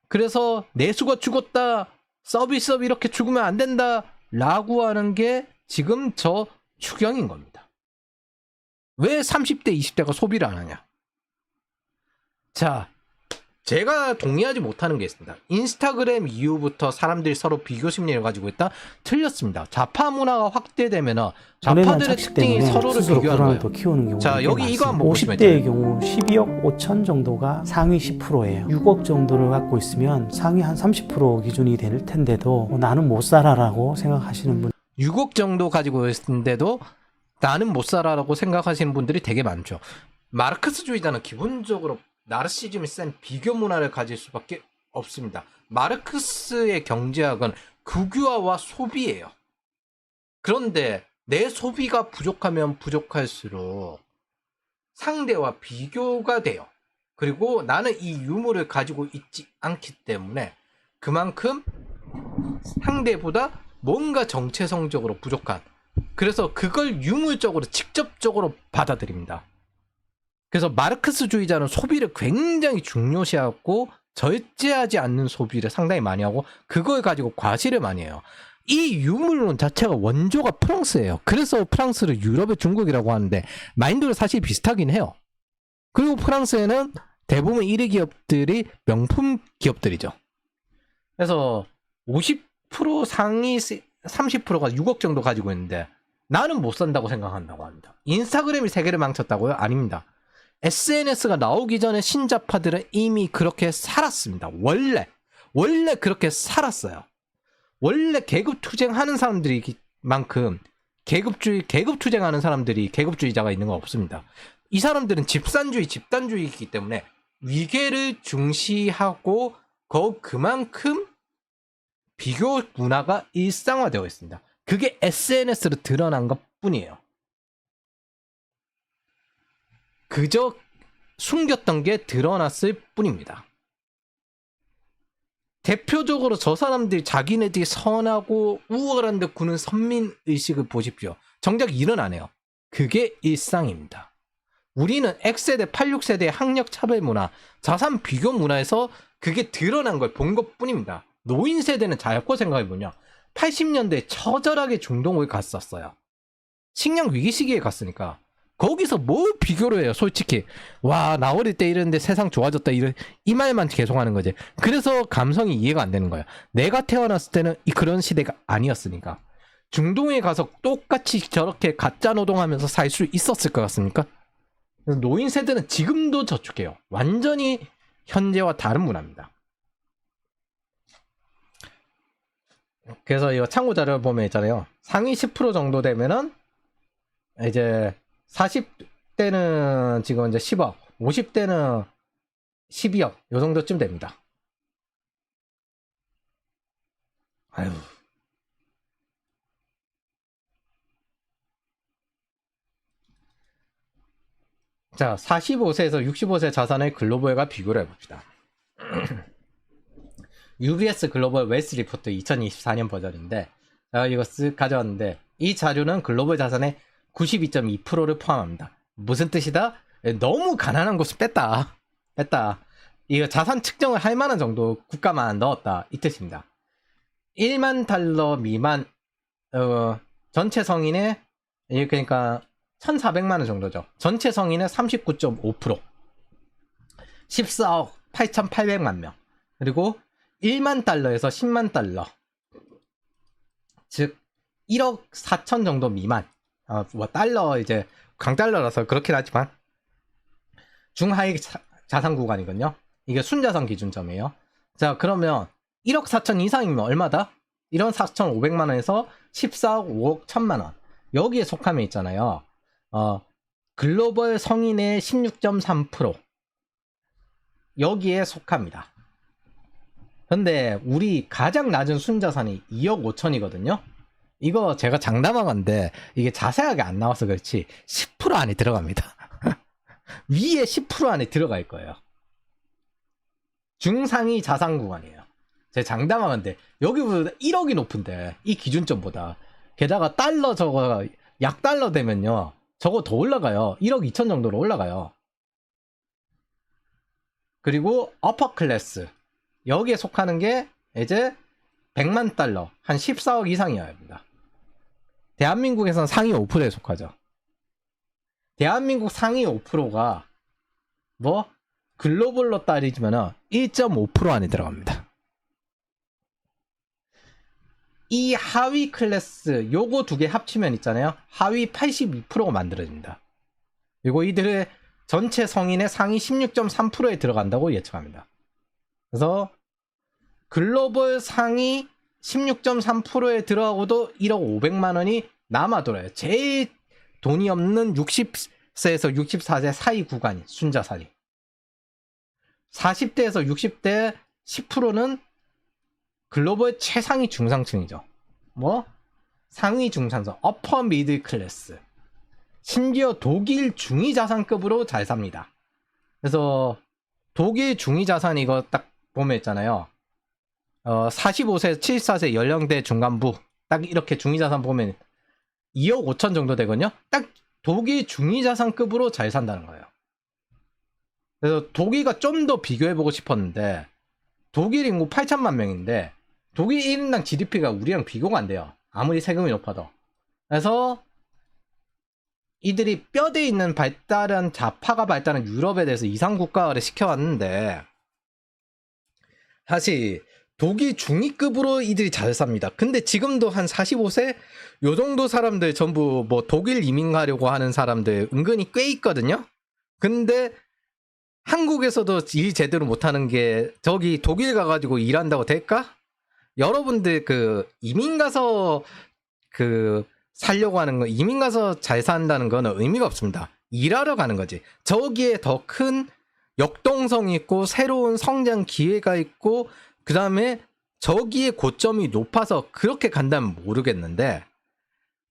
그래서 내수가 죽었다, 서비스업 이렇게 죽으면 안 된다 라고 하는 게 지금 저 추경인 겁니다. 왜 30대, 20대가 소비를 안 하냐? 자, 제가 동의하지 못하는 게 있습니다. 인스타그램 이후부터 사람들이 서로 비교 심리를 가지고 있다? 틀렸습니다. 좌파 문화가 확대되면 좌파들의 특징이 서로를 비교하는 거예요. 키우는 자, 여기 많습니다. 이거 한번 보시면 50대의 경우 12억 5천 정도가 상위 10%예요. 6억 정도를 갖고 있으면 상위 한 30% 기준이 될 텐데도 나는 못 살아라고 생각하시는 분 6억 정도 가지고 있는데도 나는 못 살아라고 생각하시는 분들이 되게 많죠. 마르크스주의자는 기본적으로 나르시즘이 센 비교 문화를 가질 수밖에 없습니다. 마르크스의 경제학은 국유화와 소비예요. 그런데 내 소비가 부족하면 부족할수록 상대와 비교가 돼요. 그리고 나는 이 유물을 가지고 있지 않기 때문에 그만큼 상대보다 뭔가 정체성적으로 부족한, 그래서 그걸 유물적으로 직접적으로 받아들입니다. 그래서 마르크스주의자는 소비를 굉장히 중요시하고 절제하지 않는 소비를 상당히 많이 하고 그걸 가지고 과시를 많이 해요. 이 유물론 자체가 원조가 프랑스예요. 그래서 프랑스를 유럽의 중국이라고 하는데 마인드는 사실 비슷하긴 해요. 그리고 프랑스에는 대부분 1위 기업들이 명품 기업들이죠. 그래서 50% 상위 30%가 6억 정도 가지고 있는데 나는 못 산다고 생각한다고 합니다. 인스타그램이 세계를 망쳤다고요? 아닙니다. SNS가 나오기 전에 신자파들은 이미 그렇게 살았습니다. 원래 그렇게 살았어요. 원래 계급투쟁하는 사람들이만큼 계급투쟁하는 사람들이 계급주의자가 있는 건 없습니다. 이 사람들은 집단주의이기 때문에 위계를 중시하고 그만큼 비교 문화가 일상화되어 있습니다. 그게 SNS로 드러난 것 뿐이에요. 그저 숨겼던 게 드러났을 뿐입니다. 대표적으로 저 사람들이 자기네들이 선하고 우월한 데 구는 선민의식을 보십시오. 정작 일은 안 해요. 그게 일상입니다. 우리는 X세대, 86세대의 학력 차별 문화, 자산 비교 문화에서 그게 드러난 걸 본 것 뿐입니다. 노인 세대는 자꾸 생각해보냐. 80년대에 처절하게 중동을 갔었어요. 식량 위기 시기에 갔으니까. 거기서 뭘 비교를 해요, 솔직히. 와, 나 어릴 때 이랬는데 세상 좋아졌다. 이 말만 계속하는 거지. 그래서 감성이 이해가 안 되는 거야. 내가 태어났을 때는 그런 시대가 아니었으니까. 중동에 가서 똑같이 저렇게 가짜 노동하면서 살 수 있었을 것 같습니까? 노인 세대는 지금도 저축해요. 완전히 현재와 다른 문화입니다. 그래서 이거 참고 자료를 보면 있잖아요. 상위 10% 정도 되면은 이제 40대는 지금 이제 10억, 50대는 12억, 요 정도쯤 됩니다. 아유. 자, 45세에서 65세 자산의 글로벌과 비교를 해봅시다. UBS 글로벌 웨스 리포트 2024년 버전인데, 제가 이거 쓱 가져왔는데, 이 자료는 글로벌 자산의 92.2%를 포함합니다. 무슨 뜻이다? 너무 가난한 곳을 뺐다. 이거 자산 측정을 할 만한 정도 국가만 넣었다. 이 뜻입니다. 1만 달러 미만, 전체 성인의, 그러니까 1,400만 원 정도죠. 전체 성인의 39.5%. 14억 8,800만 명. 그리고 1만 달러에서 10만 달러. 즉, 1억 4천 정도 미만. 뭐 달러 이제 강달러라서 그렇긴 하지만 중하위 자산 구간이거든요. 이게 순자산 기준점이에요. 자, 그러면 1억 4천 이상이면 얼마다? 1억 4,500만 원에서 14억 5억 1천만 원. 여기에 속하면 있잖아요. 글로벌 성인의 16.3% 여기에 속합니다. 근데 우리 가장 낮은 순자산이 2억 5천이거든요. 이거 제가 장담한 건데 이게 자세하게 안 나와서 그렇지 10% 안에 들어갑니다. 위에 10% 안에 들어갈 거예요. 중상위 자산 구간이에요. 제가 장담한 건데 여기보다 1억이 높은데 이 기준점보다. 게다가 달러 저거 약 달러 되면요. 저거 더 올라가요. 1억 2천 정도로 올라가요. 그리고 어퍼 클래스 여기에 속하는 게 이제 100만 달러 한 14억 이상이어야 합니다. 대한민국에서는 상위 5%에 속하죠. 대한민국 상위 5%가 뭐 글로벌로 따지면 1.5% 안에 들어갑니다. 이 하위 클래스 요거 두 개 합치면 있잖아요. 하위 82%가 만들어집니다. 그리고 이들의 전체 성인의 상위 16.3%에 들어간다고 예측합니다. 그래서 글로벌 상위 16.3%에 들어가고도 1억 500만 원이 남아돌아요. 제일 돈이 없는 60세에서 64세 사이 구간이 순자산이. 40대에서 60대 10%는 글로벌 최상위 중상층이죠. 뭐? 상위 중산층, 어퍼 미들 클래스. 심지어 독일 중위 자산급으로 잘 삽니다. 그래서 독일 중위 자산 이거 딱 보면 있잖아요. 45세, 74세 연령대 중간부 딱 이렇게 중위 자산 보면 2억 5천 정도 되거든요. 딱 독일 중위 자산급으로 잘 산다는 거예요. 그래서 독일과 좀 더 비교해보고 싶었는데 독일 인구 8천만 명인데 독일 1인당 GDP가 우리랑 비교가 안 돼요. 아무리 세금이 높아도. 그래서 이들이 뼈대 있는 발달한 자파가 발달한 유럽에 대해서 이상 국가화를 시켜왔는데 사실 독일 중위급으로 이들이 잘 삽니다. 근데 지금도 한 45세 요 정도 사람들 전부 뭐 독일 이민 가려고 하는 사람들 은근히 꽤 있거든요. 근데 한국에서도 일 제대로 못하는 게 저기 독일 가가지고 일한다고 될까? 여러분들 그 이민 가서 그 살려고 하는 거 이민 가서 잘 산다는 거는 의미가 없습니다. 일하러 가는 거지. 저기에 더 큰 역동성이 있고 새로운 성장 기회가 있고 그 다음에 저기에 고점이 높아서 그렇게 간다면 모르겠는데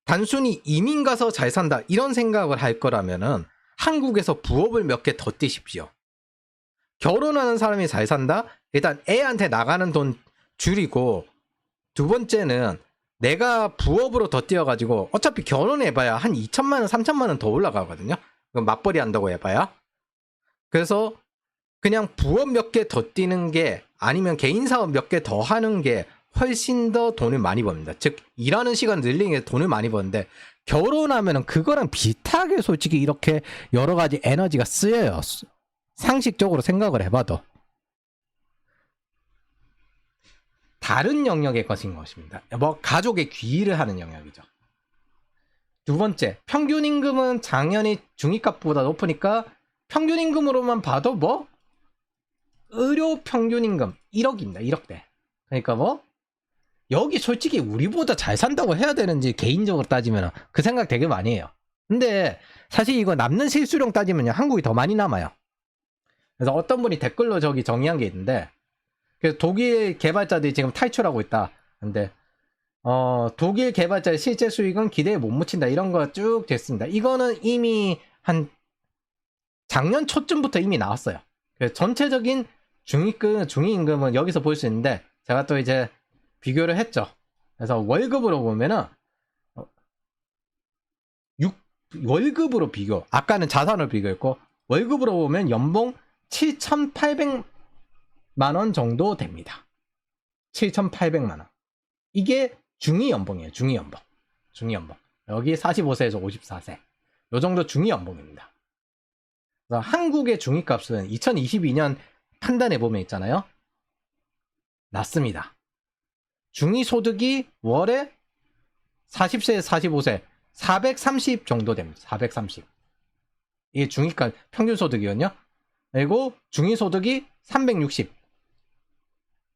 단순히 이민 가서 잘 산다 이런 생각을 할 거라면은 한국에서 부업을 몇 개 더 떼십시오. 결혼하는 사람이 잘 산다? 일단 애한테 나가는 돈 줄이고, 두 번째는 내가 부업으로 더 뛰어가지고 어차피 결혼해봐야 한 2천만 원, 3천만 원 더 올라가거든요. 그럼 맞벌이 한다고 해봐야. 그래서 그냥 부업 몇 개 더 뛰는 게 아니면 개인 사업 몇 개 더 하는 게 훨씬 더 돈을 많이 법니다. 즉 일하는 시간 늘리는 게 돈을 많이 버는데 결혼하면은 그거랑 비슷하게 솔직히 이렇게 여러 가지 에너지가 쓰여요. 상식적으로 생각을 해봐도. 다른 영역의 것인 것입니다. 뭐 가족의 귀의를 하는 영역이죠. 두 번째, 평균 임금은 당연히 중위값보다 높으니까 평균 임금으로만 봐도 뭐 의료 평균 임금 1억입니다. 1억대. 그러니까 뭐 여기 솔직히 우리보다 잘 산다고 해야 되는지 개인적으로 따지면 그 생각 되게 많이 해요. 근데 사실 이거 남는 실수령 따지면요 한국이 더 많이 남아요. 그래서 어떤 분이 댓글로 저기 정의한 게 있는데, 그래서 독일 개발자들이 지금 탈출하고 있다. 근데 독일 개발자의 실제 수익은 기대에 못 미친다. 이런 거 쭉 됐습니다. 이거는 이미 한 작년 초쯤부터 이미 나왔어요. 그래서 전체적인 중위임금은 여기서 볼 수 있는데, 제가 또 이제 비교를 했죠. 그래서 월급으로 보면은 월급으로 비교. 아까는 자산으로 비교했고 월급으로 보면 연봉 7,800만 원 정도 됩니다. 7,800만 원. 이게 중위연봉이에요. 중위연봉. 여기 45세에서 54세. 요 정도 중위연봉입니다. 그래서 한국의 중위값은 2022년 판단해보면 있잖아요. 낮습니다. 중위소득이 월에 40세에서 45세 430 정도 됩니다. 430. 이게 중위값 평균소득이거든요. 그리고 중위소득이 360.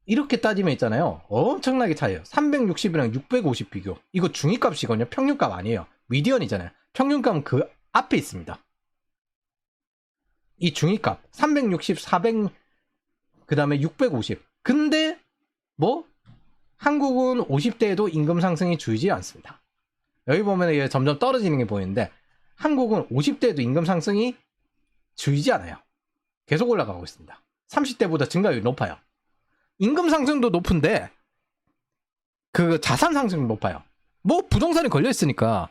이렇게 따지면 있잖아요. 엄청나게 차이에요. 360이랑 650 비교. 이거 중위값이거든요. 평균값 아니에요. 미디언이잖아요. 평균값은 그 앞에 있습니다. 이 중위값 360, 400, 그 다음에 650. 근데 뭐 한국은 50대에도 임금 상승이 줄지 않습니다. 여기 보면 이게 점점 떨어지는 게 보이는데 한국은 50대에도 임금 상승이 줄지 않아요. 계속 올라가고 있습니다. 30대보다 증가율이 높아요. 임금 상승도 높은데 그 자산 상승도 높아요. 뭐 부동산이 걸려 있으니까.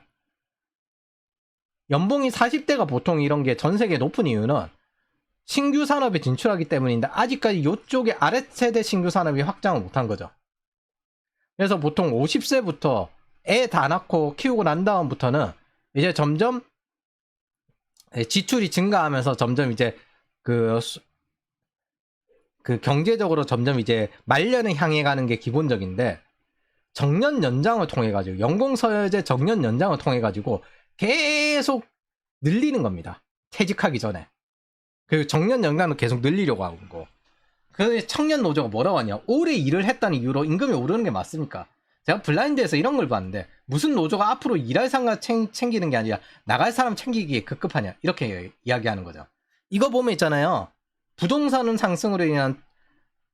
연봉이 40대가 보통 이런 게 전 세계에 높은 이유는 신규 산업에 진출하기 때문인데 아직까지 이쪽에 아랫세대 신규 산업이 확장을 못한 거죠. 그래서 보통 50세부터 애 다 낳고 키우고 난 다음부터는 이제 점점 지출이 증가하면서 점점 이제 그 경제적으로 점점 이제 말년을 향해 가는 게 기본적인데, 정년 연장을 통해 가지고 연공서열제 정년 연장을 통해 가지고 계속 늘리는 겁니다. 퇴직하기 전에. 그리고 정년 연장을 계속 늘리려고 하는 거. 그래서 청년 노조가 뭐라고 하냐? 오래 일을 했다는 이유로 임금이 오르는 게 맞습니까? 제가 블라인드에서 이런 걸 봤는데 무슨 노조가 앞으로 일할 사람 챙기는 게 아니라 나갈 사람 챙기기에 급급하냐? 이렇게 이야기하는 거죠. 이거 보면 있잖아요. 부동산 상승으로 인한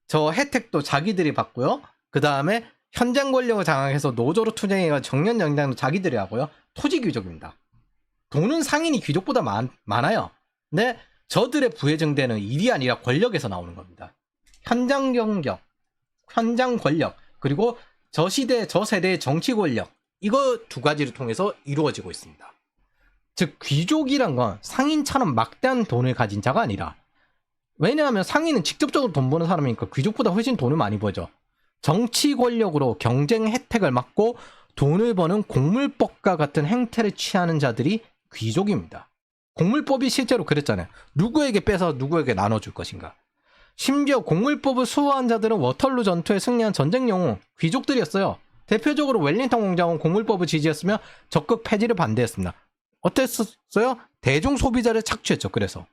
저 혜택도 자기들이 받고요. 그 다음에 현장 권력을 장악해서 노조로 투쟁해가 정년 연장도 자기들이 하고요. 토지 귀족입니다. 돈은 상인이 귀족보다 많아요. 근데 저들의 부해증대는 일이 아니라 권력에서 나오는 겁니다. 현장 경력, 현장 권력, 그리고 저 시대, 저 세대의 정치 권력, 이거 두 가지를 통해서 이루어지고 있습니다. 즉 귀족이란 건 상인처럼 막대한 돈을 가진 자가 아니라, 왜냐하면 상인은 직접적으로 돈 버는 사람이니까 귀족보다 훨씬 돈을 많이 벌죠. 정치 권력으로 경쟁 혜택을 막고 돈을 버는 공물법과 같은 행태를 취하는 자들이 귀족입니다. 공물법이 실제로 그랬잖아요. 누구에게 빼서 누구에게 나눠줄 것인가. 심지어 공물법을 수호한 자들은 워털루 전투에 승리한 전쟁 영웅 귀족들이었어요. 대표적으로 웰링턴 공장은 공물법을 지지했으며 적극 폐지를 반대했습니다. 어땠어요? 대중 소비자를 착취했죠. 그래서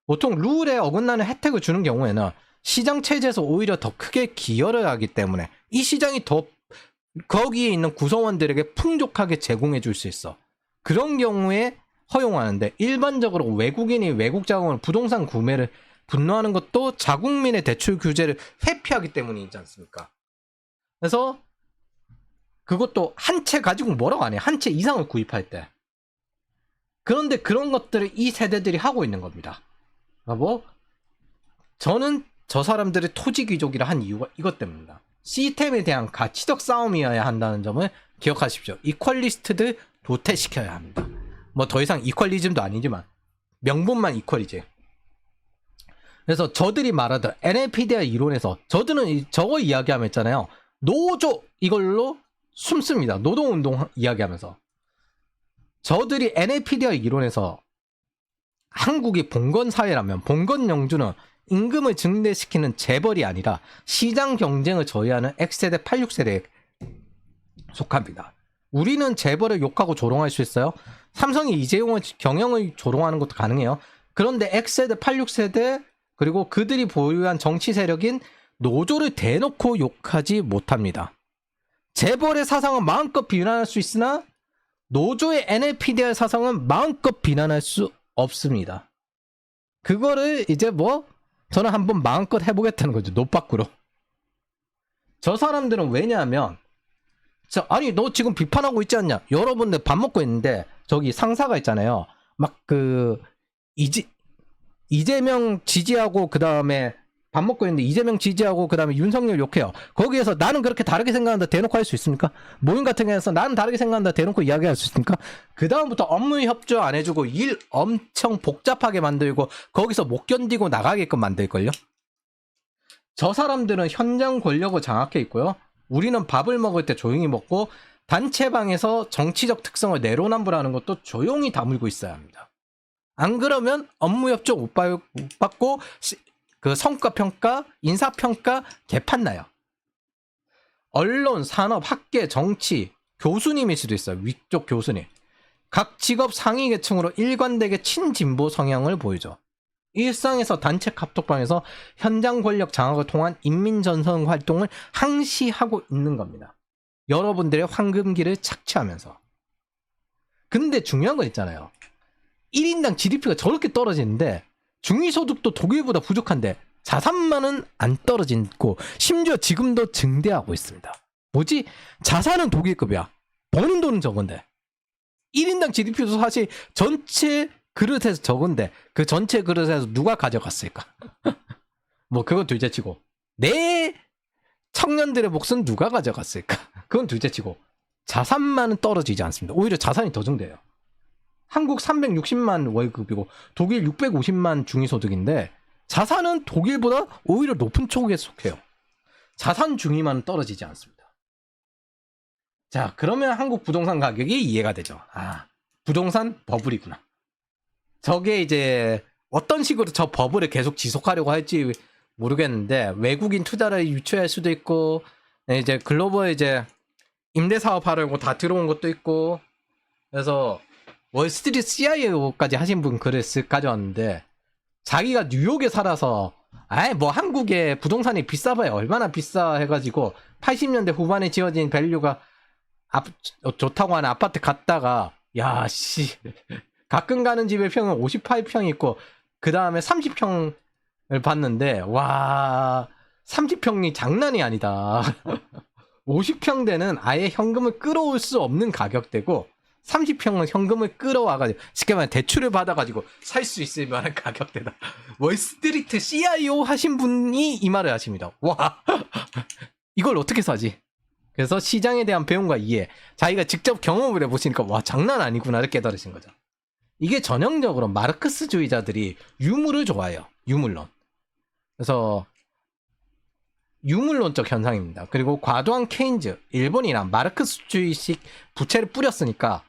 보통 룰에 어긋나는 혜택을 주는 경우에는 시장 체제에서 오히려 더 크게 기여를 하기 때문에 이 시장이 더 거기에 있는 구성원들에게 풍족하게 제공해 줄 수 있어. 그런 경우에 허용하는데, 일반적으로 외국인이 외국 자금으로 부동산 구매를 분노하는 것도 자국민의 대출 규제를 회피하기 때문이지 않습니까? 그래서 그것도 한 채 가지고 뭐라고 안 해요. 한 채 이상을 구입할 때. 그런데 그런 것들을 이 세대들이 하고 있는 겁니다. 뭐 저는 저 사람들의 토지 귀족이라 한 이유가 이것 때문입니다. 시스템에 대한 가치적 싸움이어야 한다는 점을 기억하십시오. 이퀄리스트들 도태시켜야 합니다. 뭐 더 이상 이퀄리즘도 아니지만 명분만 이퀄이지. 그래서 저들이 말하던 NLPDR 이론에서 저들은 저거 이야기하면 있잖아요. 노조 이걸로 숨습니다. 노동운동 이야기하면서. 저들이 NLPDR 이론에서 한국이 봉건사회라면 봉건영주는 임금을 증대시키는 재벌이 아니라 시장 경쟁을 저해하는 X세대 86세대에 속합니다. 우리는 재벌을 욕하고 조롱할 수 있어요. 삼성이 이재용을 경영을 조롱하는 것도 가능해요. 그런데 X세대 86세대 그리고 그들이 보유한 정치 세력인 노조를 대놓고 욕하지 못합니다. 재벌의 사상은 마음껏 비난할 수 있으나 노조의 NLPDR 사상은 마음껏 비난할 수 없습니다. 그거를 이제 뭐 저는 한번 마음껏 해보겠다는 거죠. 노빠꾸로. 저 사람들은 왜냐하면 아니 너 지금 비판하고 있지 않냐. 여러분들 밥 먹고 있는데 저기 상사가 있잖아요. 막 이재명 지지하고 그 다음에 밥 먹고 있는데 이재명 지지하고 그 다음에 윤석열 욕해요. 거기에서 나는 그렇게 다르게 생각한다 대놓고 할 수 있습니까? 모임 같은 경우에서 나는 다르게 생각한다 대놓고 이야기할 수 있습니까? 그 다음부터 업무 협조 안 해주고 일 엄청 복잡하게 만들고 거기서 못 견디고 나가게끔 만들걸요? 저 사람들은 현장 권력을 장악해 있고요. 우리는 밥을 먹을 때 조용히 먹고 단체방에서 정치적 특성을 내로남불하는 것도 조용히 다물고 있어야 합니다. 안 그러면 업무 협조 못 받고 그 성과평가, 인사평가 개판 나요. 언론, 산업, 학계, 정치, 교수님일 수도 있어요. 위쪽 교수님. 각 직업 상위 계층으로 일관되게 친진보 성향을 보이죠. 일상에서 단체 카톡방에서 현장 권력 장악을 통한 인민전선 활동을 항시하고 있는 겁니다. 여러분들의 황금기를 착취하면서. 근데 중요한 건 있잖아요. 1인당 GDP가 저렇게 떨어지는데 중위소득도 독일보다 부족한데 자산만은 안 떨어지고 심지어 지금도 증대하고 있습니다. 뭐지? 자산은 독일급이야. 버는 돈은 적은데 1인당 GDP도 사실 전체 그릇에서 적은데 그 전체 그릇에서 누가 가져갔을까? 뭐 그건 둘째치고 내 청년들의 몫은 누가 가져갔을까? 그건 둘째치고 자산만은 떨어지지 않습니다. 오히려 자산이 더 증대해요. 한국 360만 월급이고 독일 650만 중위소득인데 자산은 독일보다 오히려 높은 쪽에 속해요. 자산 중위만 떨어지지 않습니다. 자, 그러면 한국 부동산 가격이 이해가 되죠. 아, 부동산 버블이구나. 저게 이제 어떤 식으로 저 버블을 계속 지속하려고 할지 모르겠는데 외국인 투자를 유치할 수도 있고 이제 글로벌 이제 임대 사업 하려고 다 들어온 것도 있고 그래서 월스트리트 CIO까지 하신 분 글을 가져왔는데 자기가 뉴욕에 살아서 뭐 한국에 부동산이 비싸봐요. 얼마나 비싸 해가지고 80년대 후반에 지어진 밸류가 좋다고 하는 아파트 갔다가 야씨 가끔 가는 집의 평은 58평 있고 그 다음에 30평을 봤는데 와 30평이 장난이 아니다. 50평대는 아예 현금을 끌어올 수 없는 가격대고 30평은 현금을 끌어와가지고 쉽게 말하면 대출을 받아가지고 살 수 있을 만한 가격대다. 월스트리트 CIO 하신 분이 이 말을 하십니다. 와 이걸 어떻게 사지? 그래서 시장에 대한 배움과 이해 자기가 직접 경험을 해보시니까 와 장난 아니구나를 깨달으신 거죠. 이게 전형적으로 마르크스주의자들이 유물을 좋아해요. 유물론. 그래서 유물론적 현상입니다. 그리고 과도한 케인즈, 일본이나 마르크스주의식 부채를 뿌렸으니까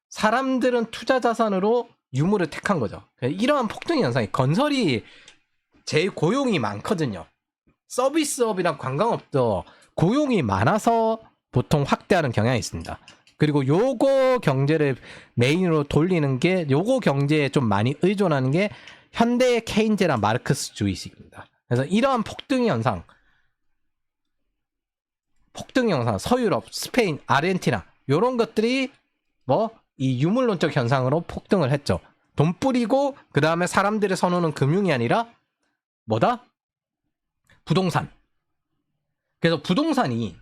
사람들은 투자 자산으로 유물을 택한 거죠. 이러한 폭등 현상이 건설이 제일 고용이 많거든요. 서비스업이나 관광업도 고용이 많아서 보통 확대하는 경향이 있습니다. 그리고 요거 경제를 메인으로 돌리는 게 요거 경제에 좀 많이 의존하는 게 현대의 케인즈나 마르크스주의식입니다. 그래서 이러한 폭등 현상 서유럽, 스페인, 아르헨티나 요런 것들이 뭐 이 유물론적 현상으로 폭등을 했죠. 돈 뿌리고 그 다음에 사람들의 선호는 금융이 아니라 뭐다? 부동산. 그래서 부동산이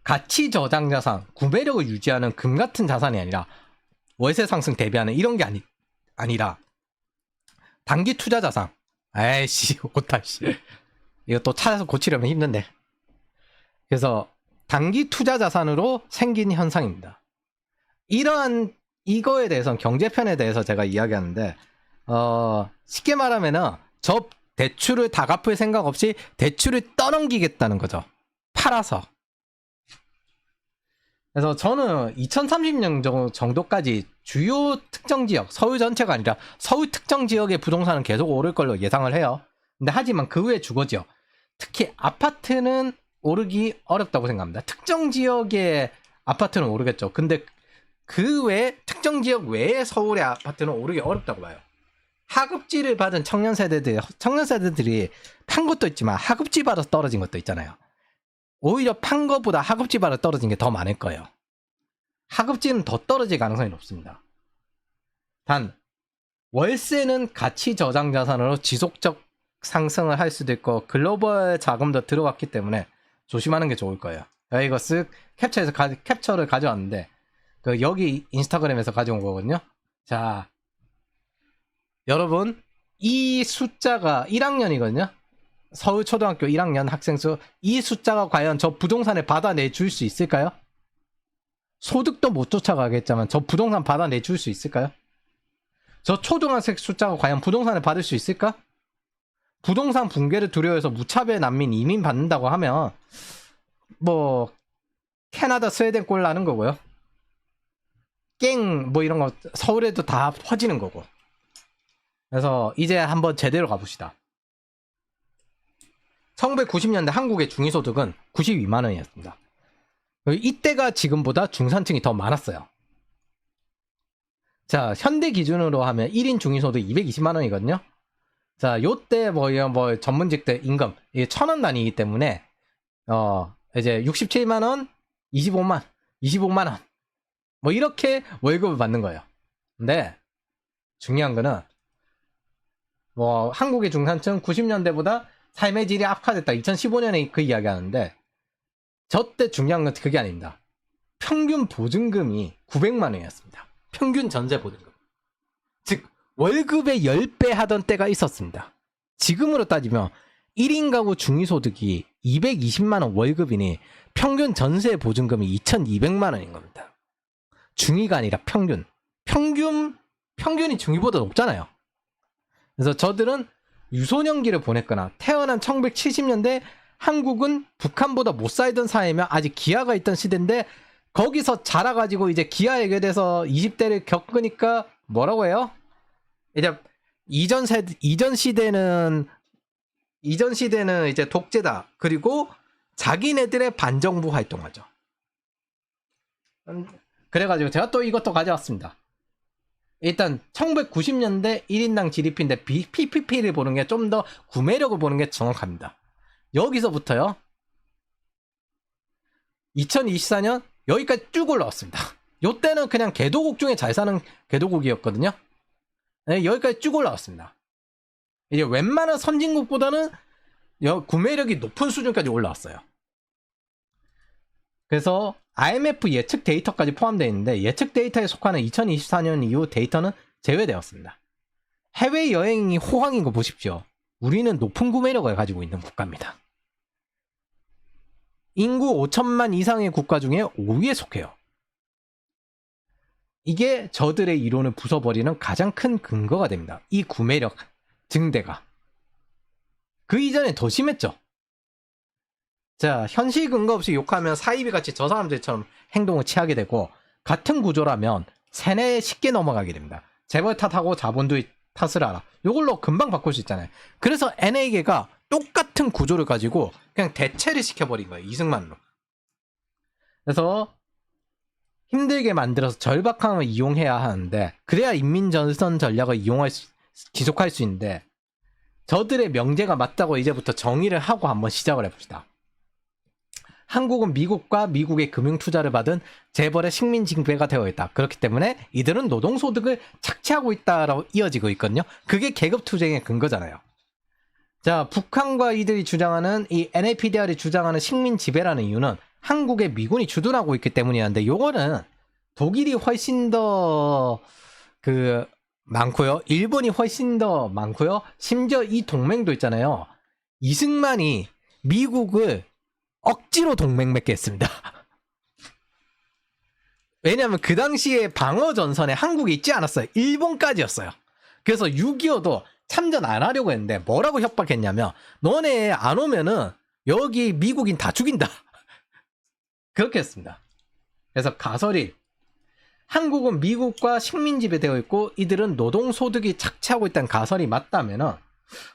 가치 저장 자산, 구매력을 유지하는 금 같은 자산이 아니라 월세 상승 대비하는 이런 게 아니라 단기 투자 자산, 에이씨, 오타, 씨. 이거 또 찾아서 고치려면 힘든데. 그래서 단기 투자 자산으로 생긴 현상입니다. 이러한 이거에 대해서는 경제편에 대해서 제가 이야기하는데 쉽게 말하면은 저 대출을 다 갚을 생각 없이 대출을 떠넘기겠다는 거죠. 팔아서. 그래서 저는 2030년 정도까지 주요 특정 지역, 서울 전체가 아니라 서울 특정 지역의 부동산은 계속 오를 걸로 예상을 해요. 근데 하지만 그 외 주거 지역, 특히 아파트는 오르기 어렵다고 생각합니다. 특정 지역의 아파트는 오르겠죠. 근데 그 외 특정 지역 외의 서울의 아파트는 오르기 어렵다고 봐요. 하급지를 받은 청년 세대들이 판 것도 있지만 하급지 받아서 떨어진 것도 있잖아요. 오히려 판 것보다 하급지 받아 떨어진 게 더 많을 거예요. 하급지는 더 떨어질 가능성이 높습니다. 단 월세는 가치 저장 자산으로 지속적 상승을 할 수도 있고 글로벌 자금도 들어갔기 때문에 조심하는 게 좋을 거예요. 제가 이거 쓱 캡처를 가져왔는데 여기 인스타그램에서 가져온 거거든요. 자, 여러분 이 숫자가 1학년이거든요. 서울초등학교 1학년 학생수, 이 숫자가 과연 저 부동산을 받아내 줄 수 있을까요? 소득도 못 쫓아가겠지만 저 부동산 받아내 줄 수 있을까요? 저 초등학생 숫자가 과연 부동산을 받을 수 있을까? 부동산 붕괴를 두려워해서 무차별 난민 이민 받는다고 하면 뭐 캐나다 스웨덴 꼴 나는 거고요. 깽 뭐 이런 거 서울에도 다 퍼지는 거고. 그래서 이제 한번 제대로 가봅시다. 1990년대 한국의 중위소득은 92만 원이었습니다. 이때가 지금보다 중산층이 더 많았어요. 자, 현대 기준으로 하면 1인 중위소득 220만 원이거든요. 자, 요때 뭐 전문직들 임금 이게 1,000원 단위이기 때문에 이제 67만 원, 25만 원 뭐 이렇게 월급을 받는 거예요. 근데 중요한 거는 뭐 한국의 중산층 90년대보다 삶의 질이 악화됐다. 2015년에 그 이야기 하는데 저 때 중요한 건 그게 아닙니다. 평균 보증금이 900만 원이었습니다. 평균 전세 보증금. 즉 월급의 10배 하던 때가 있었습니다. 지금으로 따지면 1인 가구 중위소득이 220만 원 월급이니 평균 전세 보증금이 2200만 원인 겁니다. 중위가 아니라 평균. 평균이 중위보다 높잖아요. 그래서 저들은 유소년기를 보냈거나 태어난 1970년대 한국은 북한보다 못 살던 사회며 아직 기아가 있던 시대인데 거기서 자라가지고 이제 기아 예견돼서 20대를 겪으니까 뭐라고 해요? 이제 이전 시대는 이제 독재다. 그리고 자기네들의 반정부 활동하죠. 그래가지고 제가 또 이것도 가져왔습니다. 일단 1990년대 1인당 GDP인데 PPP를 보는 게 좀 더 구매력을 보는 게 정확합니다. 여기서부터요. 2024년 여기까지 쭉 올라왔습니다. 요때는 그냥 개도국 중에 잘 사는 개도국이었거든요. 네, 여기까지 쭉 올라왔습니다. 이제 웬만한 선진국보다는 구매력이 높은 수준까지 올라왔어요. 그래서 IMF 예측 데이터까지 포함되어 있는데 예측 데이터에 속하는 2024년 이후 데이터는 제외되었습니다. 해외여행이 호황인 거 보십시오. 우리는 높은 구매력을 가지고 있는 국가입니다. 인구 5천만 이상의 국가 중에 5위에 속해요. 이게 저들의 이론을 부숴버리는 가장 큰 근거가 됩니다. 이 구매력 증대가. 그 이전에 더 심했죠. 자, 현실 근거 없이 욕하면 사이비 같이 저 사람들처럼 행동을 취하게 되고 같은 구조라면 세뇌에 쉽게 넘어가게 됩니다. 재벌 탓하고 자본주의 탓을 알아. 이걸로 금방 바꿀 수 있잖아요. 그래서 NA계가 똑같은 구조를 가지고 그냥 대체를 시켜버린 거예요. 이승만으로. 그래서 힘들게 만들어서 절박함을 이용해야 하는데 그래야 인민전선 전략을 지속할 수 있는데 저들의 명제가 맞다고 이제부터 정의를 하고 한번 시작을 해봅시다. 한국은 미국과 미국의 금융투자를 받은 재벌의 식민징배가 되어 있다. 그렇기 때문에 이들은 노동소득을 착취하고 있다라고 이어지고 있거든요. 그게 계급투쟁의 근거잖아요. 자, 북한과 이들이 주장하는 이 NAPDR이 주장하는 식민지배라는 이유는 한국의 미군이 주둔하고 있기 때문이었는데 요거는 독일이 훨씬 더 많고요. 일본이 훨씬 더 많고요. 심지어 이 동맹도 있잖아요. 이승만이 미국을 억지로 동맹 맺게 했습니다. 왜냐하면 그 당시에 방어 전선에 한국이 있지 않았어요. 일본까지였어요. 그래서 6.25도 참전 안 하려고 했는데 뭐라고 협박했냐면 너네 안 오면은 여기 미국인 다 죽인다. 그렇게 했습니다. 그래서 가설이 한국은 미국과 식민 지배되어 있고 이들은 노동소득이 착취하고 있다는 가설이 맞다면은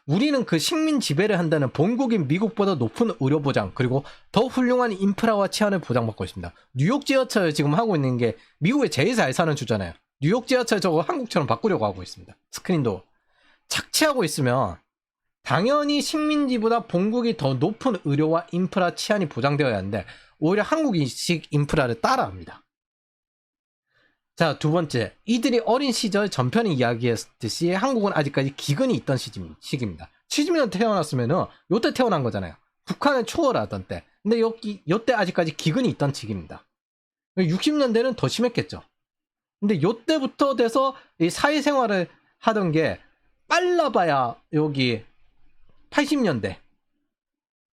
우리는 그 식민 지배를 한다는 본국인 미국보다 높은 의료 보장 그리고 더 훌륭한 인프라와 치안을 보장받고 있습니다. 뉴욕 지하철 지금 하고 있는 게 미국에 제일 잘 사는 주잖아요. 뉴욕 지하철 저거 한국처럼 바꾸려고 하고 있습니다. 스크린도 착취하고 있으면 당연히 식민지보다 본국이 더 높은 의료와 인프라 치안이 보장되어야 하는데 오히려 한국식 인프라를 따라합니다. 자, 두 번째, 이들이 어린 시절 전편에 이야기했듯이 한국은 아직까지 기근이 있던 시기입니다. 70년 태어났으면은 요때 태어난 거잖아요. 북한은 초월하던 때. 근데 요때 아직까지 기근이 있던 시기입니다. 60년대는 더 심했겠죠. 근데 요때부터 돼서 이 사회생활을 하던 게 빨라봐야 여기 80년대.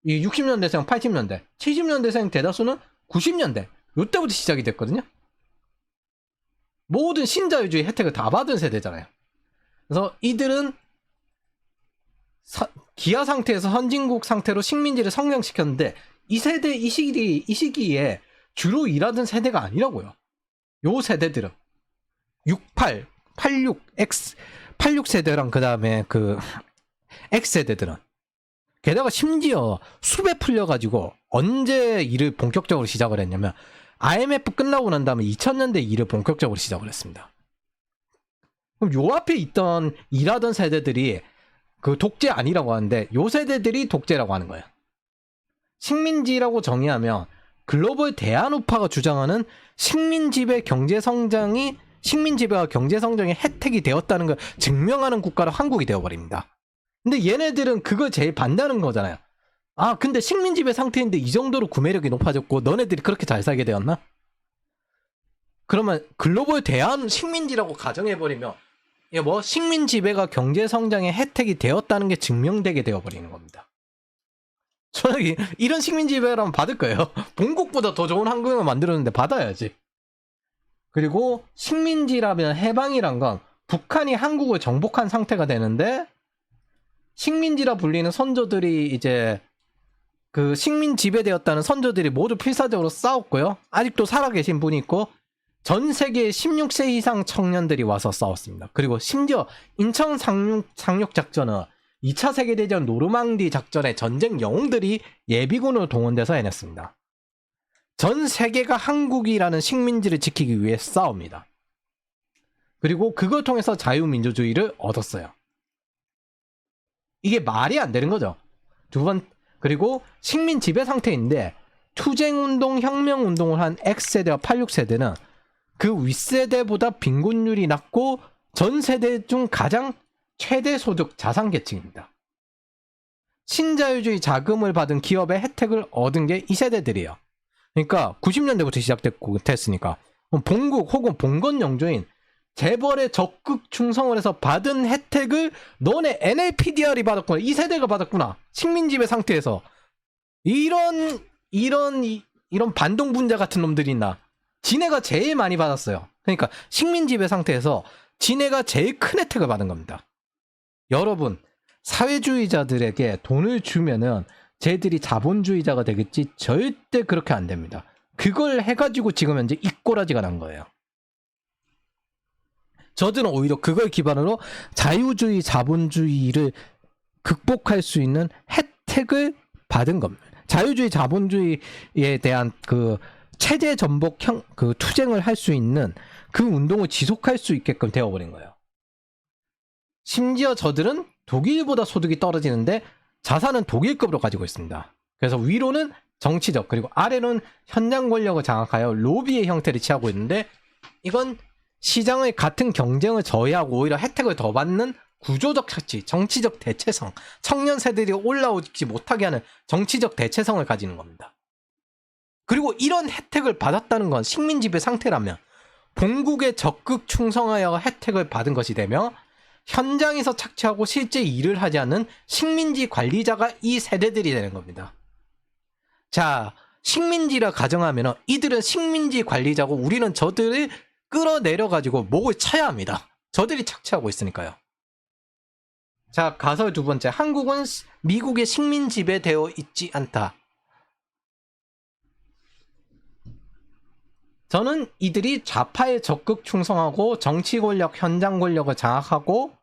이 60년대생 80년대. 70년대생 대다수는 90년대. 요때부터 시작이 됐거든요. 모든 신자유주의 혜택을 다 받은 세대잖아요. 그래서 이들은 기아 상태에서 선진국 상태로 식민지를 성장시켰는데 이 세대 이 시기에 주로 일하던 세대가 아니라고요. 요 세대들은 68, 86, X, 86 세대랑 그 다음에 그 X 세대들은 게다가 심지어 수배 풀려가지고 언제 일을 본격적으로 시작을 했냐면 IMF 끝나고 난 다음에 2000년대 일을 본격적으로 시작을 했습니다. 그럼 요 앞에 있던 일하던 세대들이 그 독재 아니라고 하는데 요 세대들이 독재라고 하는 거예요. 식민지라고 정의하면 글로벌 대한우파가 주장하는 식민지배 경제성장이 식민지배와 경제성장의 혜택이 되었다는 걸 증명하는 국가로 한국이 되어버립니다. 근데 얘네들은 그걸 제일 반대하는 거잖아요. 아, 근데 식민지배 상태인데 이 정도로 구매력이 높아졌고 너네들이 그렇게 잘 살게 되었나? 그러면 글로벌 대한 식민지라고 가정해버리면 이게 뭐 식민지배가 경제성장의 혜택이 되었다는 게 증명되게 되어버리는 겁니다. 저는 이런 식민지배라면 받을 거예요. 본국보다 더 좋은 환경을 만들었는데 받아야지. 그리고 식민지라면 해방이란 건 북한이 한국을 정복한 상태가 되는데 식민지라 불리는 선조들이 이제 그 식민 지배되었다는 선조들이 모두 필사적으로 싸웠고요. 아직도 살아계신 분이 있고 전 세계의 16세 이상 청년들이 와서 싸웠습니다. 그리고 심지어 인천 상륙 작전은 2차 세계대전 노르망디 작전의 전쟁 영웅들이 예비군으로 동원돼서 해냈습니다. 전 세계가 한국이라는 식민지를 지키기 위해 싸웁니다. 그리고 그걸 통해서 자유민주주의를 얻었어요. 이게 말이 안 되는 거죠. 그리고 식민 지배 상태인데 투쟁운동, 혁명운동을 한 X세대와 86세대는 그 윗세대보다 빈곤율이 낮고 전 세대 중 가장 최대 소득 자산계층입니다. 신자유주의 자금을 받은 기업의 혜택을 얻은 게 이 세대들이에요. 그러니까 90년대부터 시작됐으니까 본국 혹은 본건 영조인 재벌에 적극 충성을 해서 받은 혜택을 너네 NLPDR이 받았구나. 이 세대가 받았구나. 식민지배 상태에서 이런 반동분자 같은 놈들이 있나. 지네가 제일 많이 받았어요. 그러니까 식민지배 상태에서 지네가 제일 큰 혜택을 받은 겁니다. 여러분, 사회주의자들에게 돈을 주면은 쟤들이 자본주의자가 되겠지? 절대 그렇게 안 됩니다. 그걸 해가지고 지금 현재 이꼬라지가 난 거예요. 저들은 오히려 그걸 기반으로 자유주의, 자본주의를 극복할 수 있는 혜택을 받은 겁니다. 자유주의, 자본주의에 대한 그 체제 전복형 그 투쟁을 할 수 있는 그 운동을 지속할 수 있게끔 되어버린 거예요. 심지어 저들은 독일보다 소득이 떨어지는데 자산은 독일급으로 가지고 있습니다. 그래서 위로는 정치적 그리고 아래로는 현장 권력을 장악하여 로비의 형태를 취하고 있는데 이건 시장의 같은 경쟁을 저해하고 오히려 혜택을 더 받는 구조적 착취, 정치적 대체성, 청년 세대들이 올라오지 못하게 하는 정치적 대체성을 가지는 겁니다. 그리고 이런 혜택을 받았다는 건 식민지배 상태라면 본국에 적극 충성하여 혜택을 받은 것이 되며 현장에서 착취하고 실제 일을 하지 않는 식민지 관리자가 이 세대들이 되는 겁니다. 자, 식민지라 가정하면 이들은 식민지 관리자고 우리는 저들을 끌어내려가지고 목을 쳐야 합니다. 저들이 착취하고 있으니까요. 자, 가설 두 번째. 한국은 미국의 식민 지배되어 있지 않다. 저는 이들이 좌파에 적극 충성하고 정치 권력, 현장 권력을 장악하고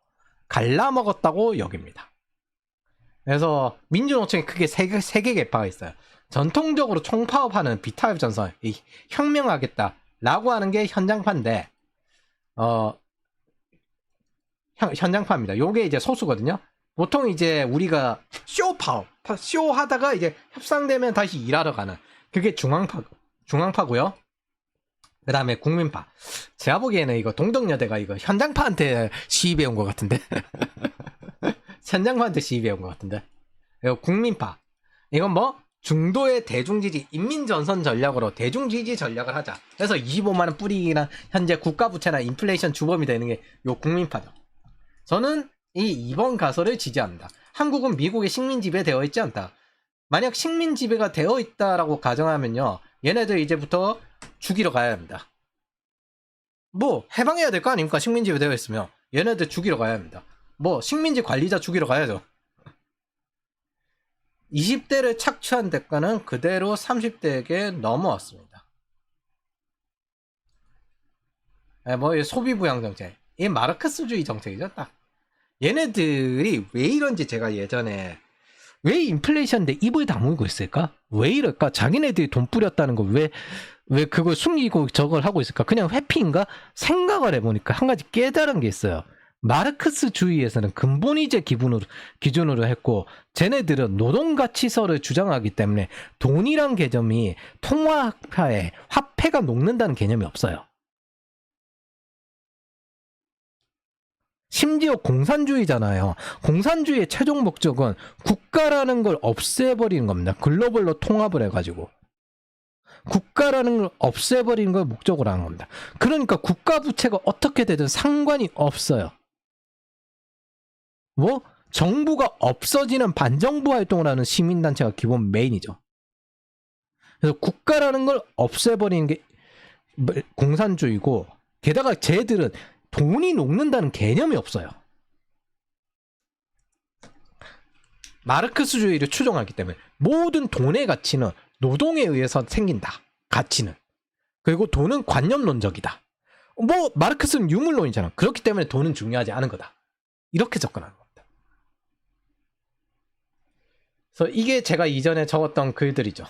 갈라먹었다고 여깁니다. 그래서 민주노총에 크게 세 개 계파가 있어요. 전통적으로 총파업하는 비타협 전선, 혁명하겠다라고 하는 게 현장파인데, 현장파입니다. 요게 이제 소수거든요. 보통 이제 우리가 쇼 하다가 이제 협상되면 다시 일하러 가는 그게 중앙파고요. 그 다음에 국민파. 제가 보기에는 이거 동덕여대가 이거 현장파한테 시위해 온 것 같은데. 현장파한테 시위해 온 것 같은데. 이거 국민파. 이건 뭐 중도의 대중지지, 인민전선 전략으로 대중지지 전략을 하자. 그래서 25만원 뿌리기나 현재 국가부채나 인플레이션 주범이 되는 게 요 국민파죠. 저는 이 2번 가설을 지지합니다. 한국은 미국의 식민 지배되어 있지 않다. 만약 식민 지배가 되어 있다라고 가정하면요, 얘네들 이제부터 죽이러 가야 합니다. 뭐 해방해야 될 거 아닙니까? 식민 지배되어 있으면 얘네들 죽이러 가야 합니다. 뭐 식민지 관리자 죽이러 가야죠. 20대를 착취한 대가는 그대로 30대에게 넘어왔습니다. 뭐 소비부양 정책, 이 마르크스주의 정책이죠. 딱 얘네들이 왜 이런지 제가 예전에, 왜 인플레이션인데 입을 다물고 있을까? 왜 이럴까? 자기네들이 돈 뿌렸다는 거 왜 그걸 숨기고 저걸 하고 있을까? 그냥 회피인가? 생각을 해보니까 한 가지 깨달은 게 있어요. 마르크스주의에서는 근본이제 기준으로 했고, 쟤네들은 노동가치설을 주장하기 때문에 돈이란 개념이 통화화에 화폐가 녹는다는 개념이 없어요. 심지어 공산주의잖아요. 공산주의의 최종 목적은 국가라는 걸 없애버리는 겁니다. 글로벌로 통합을 해가지고. 국가라는 걸 없애버리는 걸 목적으로 하는 겁니다. 그러니까 국가 부채가 어떻게 되든 상관이 없어요. 뭐 정부가 없어지는 반정부 활동을 하는 시민단체가 기본 메인이죠. 그래서 국가라는 걸 없애버리는 게 공산주의고, 게다가 쟤들은 돈이 녹는다는 개념이 없어요. 마르크스주의를 추종하기 때문에 모든 돈의 가치는 노동에 의해서 생긴다. 가치는. 그리고 돈은 관념론적이다. 뭐 마르크스는 유물론이잖아. 그렇기 때문에 돈은 중요하지 않은 거다. 이렇게 접근하는 겁니다. 그래서 이게 제가 이전에 적었던 글들이죠.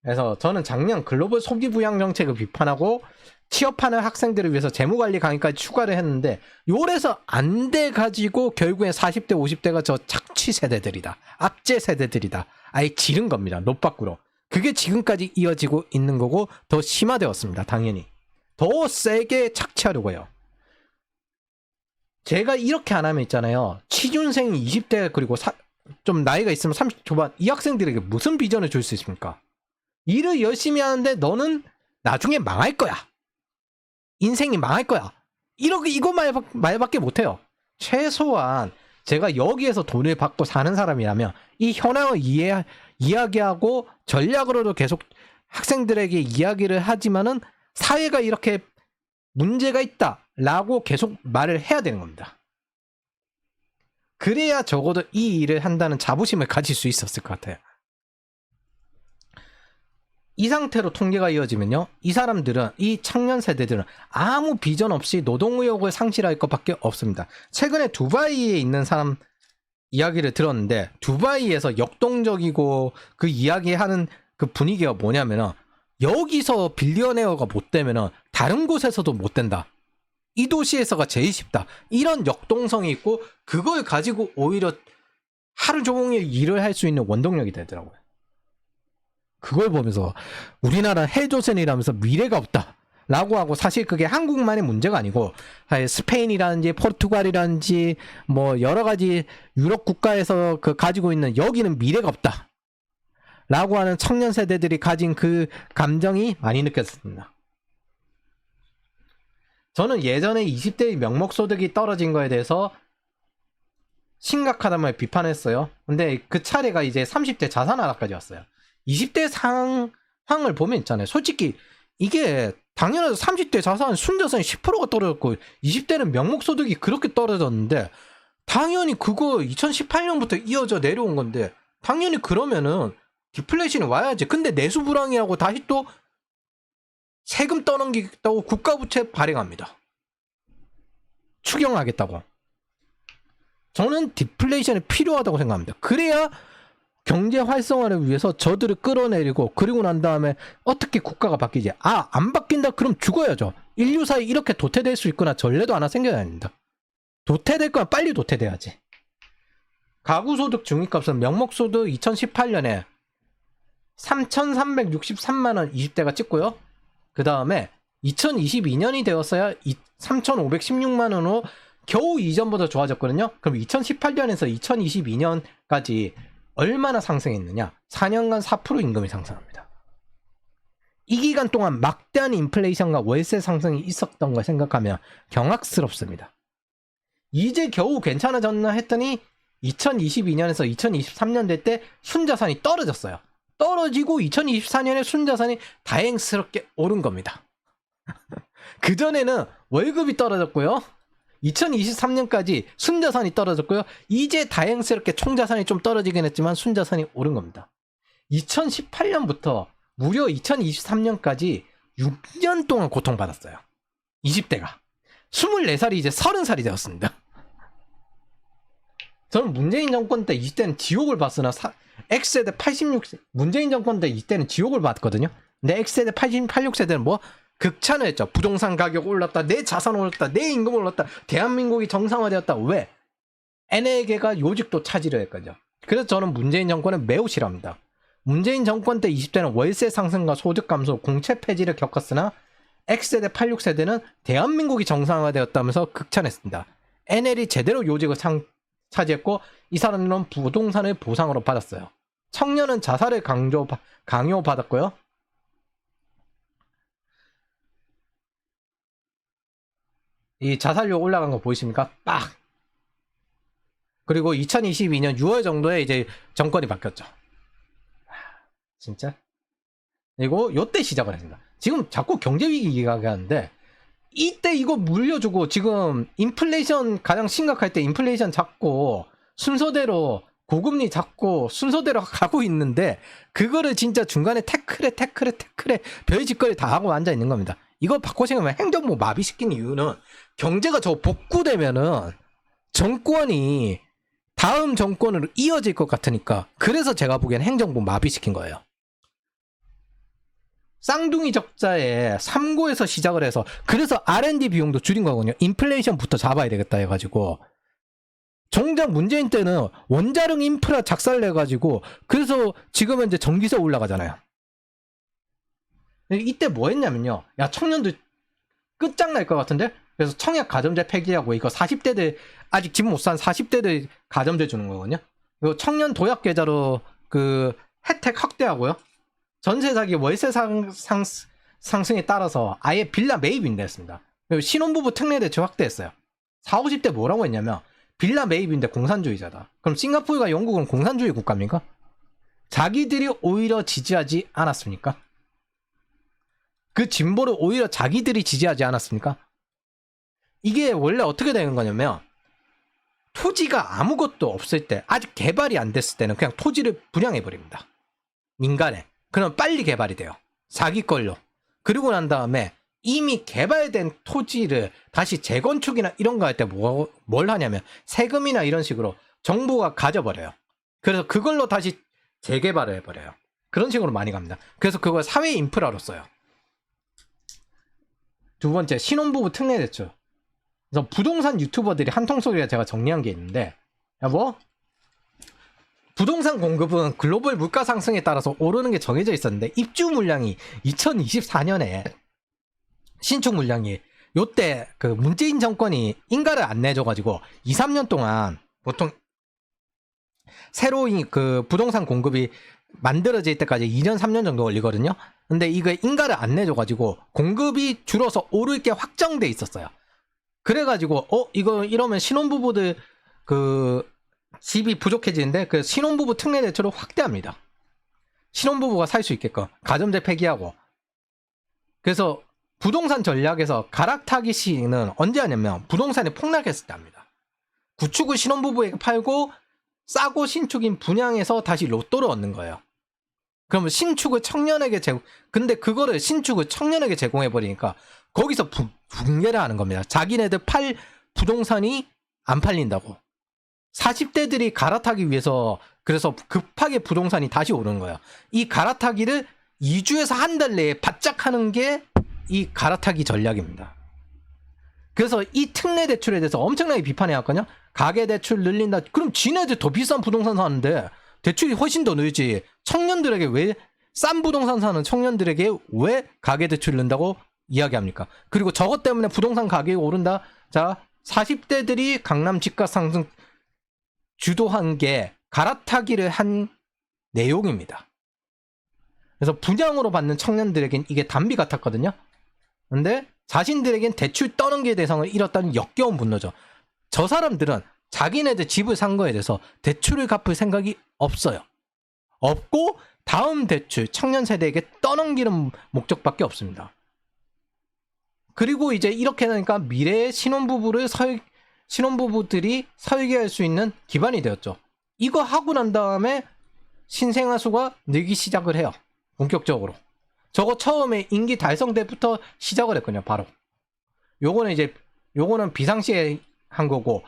그래서 저는 작년 글로벌 소비부양 정책을 비판하고 취업하는 학생들을 위해서 재무관리 강의까지 추가를 했는데, 요래서 안 돼가지고 결국엔 40대 50대가 저 착취 세대들이다, 압제 세대들이다, 아예 지른 겁니다. 노밖으로. 그게 지금까지 이어지고 있는 거고 더 심화되었습니다. 당연히 더 세게 착취하려고 해요. 제가 이렇게 안 하면 있잖아요, 취준생이 20대 그리고 좀 나이가 있으면 30 초반 이 학생들에게 무슨 비전을 줄 수 있습니까? 일을 열심히 하는데 너는 나중에 망할 거야, 인생이 망할 거야, 이거 말밖에 못해요. 최소한 제가 여기에서 돈을 받고 사는 사람이라면 이 현황을 이야기하고 전략으로도 계속 학생들에게 이야기를 하지만은 사회가 이렇게 문제가 있다라고 계속 말을 해야 되는 겁니다. 그래야 적어도 이 일을 한다는 자부심을 가질 수 있었을 것 같아요. 이 상태로 통계가 이어지면요, 이 사람들은, 이 청년 세대들은 아무 비전 없이 노동의욕을 상실할 것밖에 없습니다. 최근에 두바이에 있는 사람 이야기를 들었는데, 두바이에서 역동적이고 그 이야기하는 그 분위기가 뭐냐면은, 여기서 빌리어네어가 못 되면은 다른 곳에서도 못 된다, 이 도시에서가 제일 쉽다, 이런 역동성이 있고, 그걸 가지고 오히려 하루 종일 일을 할 수 있는 원동력이 되더라고요. 그걸 보면서 우리나라 헬조선이라면서 미래가 없다 라고 하고, 사실 그게 한국만의 문제가 아니고 스페인이라든지 포르투갈이라든지 뭐 여러 가지 유럽 국가에서 그 가지고 있는, 여기는 미래가 없다 라고 하는 청년 세대들이 가진 그 감정이 많이 느꼈습니다. 저는 예전에 20대의 명목소득이 떨어진 거에 대해서 심각하다는 비판했어요. 근데 그 차례가 이제 30대 자산 하락까지 왔어요. 20대 상황을 보면 있잖아요. 솔직히 이게 당연하죠. 30대 자산 순자산이 10%가 떨어졌고 20대는 명목소득이 그렇게 떨어졌는데 당연히 그거 2018년부터 이어져 내려온 건데 당연히 그러면은 디플레이션이 와야지. 근데 내수 불황이라고 다시 또 세금 떠넘기겠다고 국가부채 발행합니다. 추경하겠다고. 저는 디플레이션이 필요하다고 생각합니다. 그래야 경제 활성화를 위해서 저들을 끌어내리고 그리고 난 다음에 어떻게 국가가 바뀌지? 안 바뀐다? 그럼 죽어야죠. 인류 사이 이렇게 도태될 수 있거나 전례도 하나 생겨야 합니다. 도태될 거면 빨리 도태돼야지. 가구소득 중위값은 명목소득 2018년에 3,363만원 20대가 찍고요. 그 다음에 2022년이 되었어야 3,516만원으로 겨우 이전보다 좋아졌거든요. 그럼 2018년에서 2022년까지 얼마나 상승했느냐? 4년간 4% 임금이 상승합니다. 이 기간 동안 막대한 인플레이션과 월세 상승이 있었던 걸 생각하면 경악스럽습니다. 이제 겨우 괜찮아졌나 했더니 2022년에서 2023년 될 때 순자산이 떨어졌어요. 떨어지고 2024년에 순자산이 다행스럽게 오른 겁니다. 그전에는 월급이 떨어졌고요. 2023년까지 순자산이 떨어졌고요. 이제 다행스럽게 총자산이 좀 떨어지긴 했지만 순자산이 오른 겁니다. 2018년부터 무려 2023년까지 6년 동안 고통받았어요. 20대가. 24살이 이제 30살이 되었습니다. 저는 문재인 정권 때 20대는 지옥을 봤으나 X세대 86세 문재인 정권 때 이때는 지옥을 봤거든요. 근데 X세대 86세대는 뭐 극찬을 했죠. 부동산 가격 올랐다. 내 자산 올랐다. 내 임금 올랐다. 대한민국이 정상화되었다. 왜? N에게가 요직도 차지를 했거든요. 그래서 저는 문재인 정권을 매우 싫어합니다. 문재인 정권 때 20대는 월세 상승과 소득 감소, 공채 폐지를 겪었으나 X세대 86세대는 대한민국이 정상화되었다면서 극찬했습니다. NL이 제대로 요직을 차지했고 이 사람들은 부동산을 보상으로 받았어요. 청년은 자살을 강요받았고요. 이 자살률 올라간 거 보이십니까? 빡! 그리고 2022년 6월 정도에 이제 정권이 바뀌었죠. 진짜? 그리고 요때 시작을 했습니다. 지금 자꾸 경제위기가 하는데 이때 이거 물려주고 지금 인플레이션 가장 심각할 때 인플레이션 잡고 순서대로 고금리 잡고 순서대로 가고 있는데 그거를 진짜 중간에 태클에 별짓거리 다 하고 앉아 있는 겁니다. 이거 바꿔 생각하면 행정부 마비시킨 이유는 경제가 저 복구되면은 정권이 다음 정권으로 이어질 것 같으니까 그래서 제가 보기엔 행정부 마비시킨 거예요. 쌍둥이 적자에 3고에서 시작을 해서 그래서 R&D 비용도 줄인 거거든요. 인플레이션부터 잡아야 되겠다 해가지고 정작 문재인 때는 원자력 인프라 작살내가지고 그래서 지금은 이제 전기세 올라가잖아요. 이때 뭐 했냐면요. 야 청년들 끝장날 것 같은데? 그래서 청약 가점제 폐기하고 이거 40대들 아직 집 못 산 40대들 가점제 주는 거거든요. 그리고 청년 도약 계좌로 그 혜택 확대하고요. 전세 사기 월세 상승에 따라서 아예 빌라 매입 인대했습니다. 그리고 신혼부부 특례 대출 확대했어요. 40, 50대 뭐라고 했냐면 빌라 매입인데 공산주의자다. 그럼 싱가포르가 영국은 공산주의 국가입니까? 자기들이 오히려 지지하지 않았습니까? 그 진보를 오히려 자기들이 지지하지 않았습니까? 이게 원래 어떻게 되는 거냐면 토지가 아무것도 없을 때 아직 개발이 안 됐을 때는 그냥 토지를 분양해버립니다. 민간에. 그럼 빨리 개발이 돼요. 자기 걸로. 그리고 난 다음에 이미 개발된 토지를 다시 재건축이나 이런 거 할 때 뭘 하냐면 세금이나 이런 식으로 정부가 가져버려요. 그래서 그걸로 다시 재개발을 해버려요. 그런 식으로 많이 갑니다. 그래서 그걸 사회 인프라로 써요. 두 번째, 신혼부부 특례 대출. 그래서 부동산 유튜버들이 한통속에 제가 정리한 게 있는데, 여보, 부동산 공급은 글로벌 물가 상승에 따라서 오르는 게 정해져 있었는데 입주 물량이 2024년에 신축 물량이 요때 그 문재인 정권이 인가를 안 내줘가지고 2, 3년 동안 보통 새로운 그 부동산 공급이 만들어질 때까지 2년, 3년 정도 걸리거든요. 근데 이거 인가를 안 내줘가지고 공급이 줄어서 오를 게 확정돼 있었어요. 그래가지고 이거 이러면 신혼부부들 그 집이 부족해지는데 그 신혼부부 특례 대출을 확대합니다. 신혼부부가 살 수 있게끔 가점제 폐기하고. 그래서 부동산 전략에서 가락타기 시는 언제 하냐면 부동산이 폭락했을 때 합니다. 구축을 신혼부부에게 팔고 싸고 신축인 분양해서 다시 로또를 얻는 거예요. 그러면 신축을 청년에게 근데 그거를 신축을 청년에게 제공해버리니까 거기서 붕괴를 하는 겁니다. 자기네들 팔 부동산이 안 팔린다고. 40대들이 갈아타기 위해서 그래서 급하게 부동산이 다시 오르는 거예요. 이 갈아타기를 2주에서 한 달 내에 바짝 하는 게 이 갈아타기 전략입니다. 그래서 이 특례 대출에 대해서 엄청나게 비판해왔거든요. 가계대출 늘린다. 그럼 지네들 더 비싼 부동산 사는데 대출이 훨씬 더 늘지. 청년들에게 왜 싼 부동산 사는 청년들에게 왜 가계대출 넣는다고 이야기합니까? 그리고 저것 때문에 부동산 가격이 오른다. 자, 40대들이 강남 집값 상승 주도한 게 갈아타기를 한 내용입니다. 그래서 분양으로 받는 청년들에겐 이게 단비 같았거든요. 근데 자신들에겐 대출 떠넘기의 대상을 잃었다는 역겨운 분노죠. 저 사람들은 자기네들 집을 산 거에 대해서 대출을 갚을 생각이 없어요. 없고 다음 대출 청년 세대에게 떠넘기는 목적밖에 없습니다. 그리고 이제 이렇게 하니까 미래의 신혼부부들이 설계할 수 있는 기반이 되었죠. 이거 하고 난 다음에 신생아 수가 늘기 시작을 해요. 본격적으로. 저거 처음에 임기 달성 때부터 시작을 했거든요. 바로. 요거는 비상시에 한 거고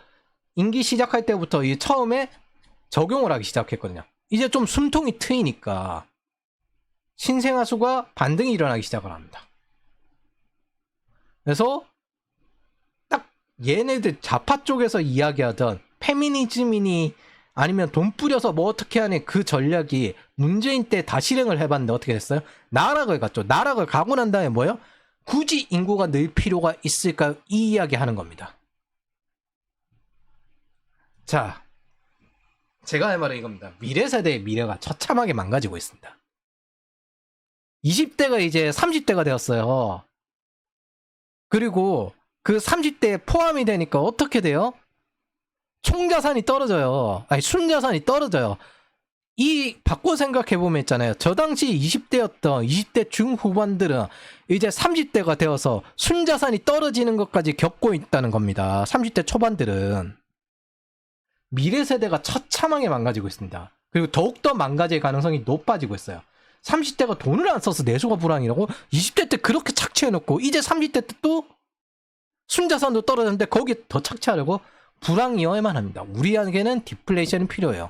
임기 시작할 때부터 이 처음에 적용을 하기 시작했거든요. 이제 좀 숨통이 트이니까 신생아 수가 반등이 일어나기 시작을 합니다. 그래서 딱 얘네들 좌파 쪽에서 이야기하던 페미니즘이니 아니면 돈 뿌려서 뭐 어떻게 하니 그 전략이 문재인 때 다 실행을 해봤는데 어떻게 됐어요? 나락을 갔죠. 나락을 가고 난 다음에 뭐예요? 굳이 인구가 늘 필요가 있을까요? 이 이야기 하는 겁니다. 자, 제가 할 말은 이겁니다. 미래 세대의 미래가 처참하게 망가지고 있습니다. 20대가 이제 30대가 되었어요. 그리고 그 30대에 포함이 되니까 어떻게 돼요? 총자산이 떨어져요. 아니, 순자산이 떨어져요. 이 바꿔 생각해보면 있잖아요. 저 당시 20대였던 20대 중후반들은 이제 30대가 되어서 순자산이 떨어지는 것까지 겪고 있다는 겁니다. 30대 초반들은. 미래 세대가 처참하게 망가지고 있습니다. 그리고 더욱더 망가질 가능성이 높아지고 있어요. 30대가 돈을 안 써서 내수가 불황이라고 20대 때 그렇게 착취해놓고 이제 30대 때 또 순자산도 떨어졌는데 거기에 더 착취하려고 불황이어야만 합니다. 우리에게는 디플레이션이 필요해요.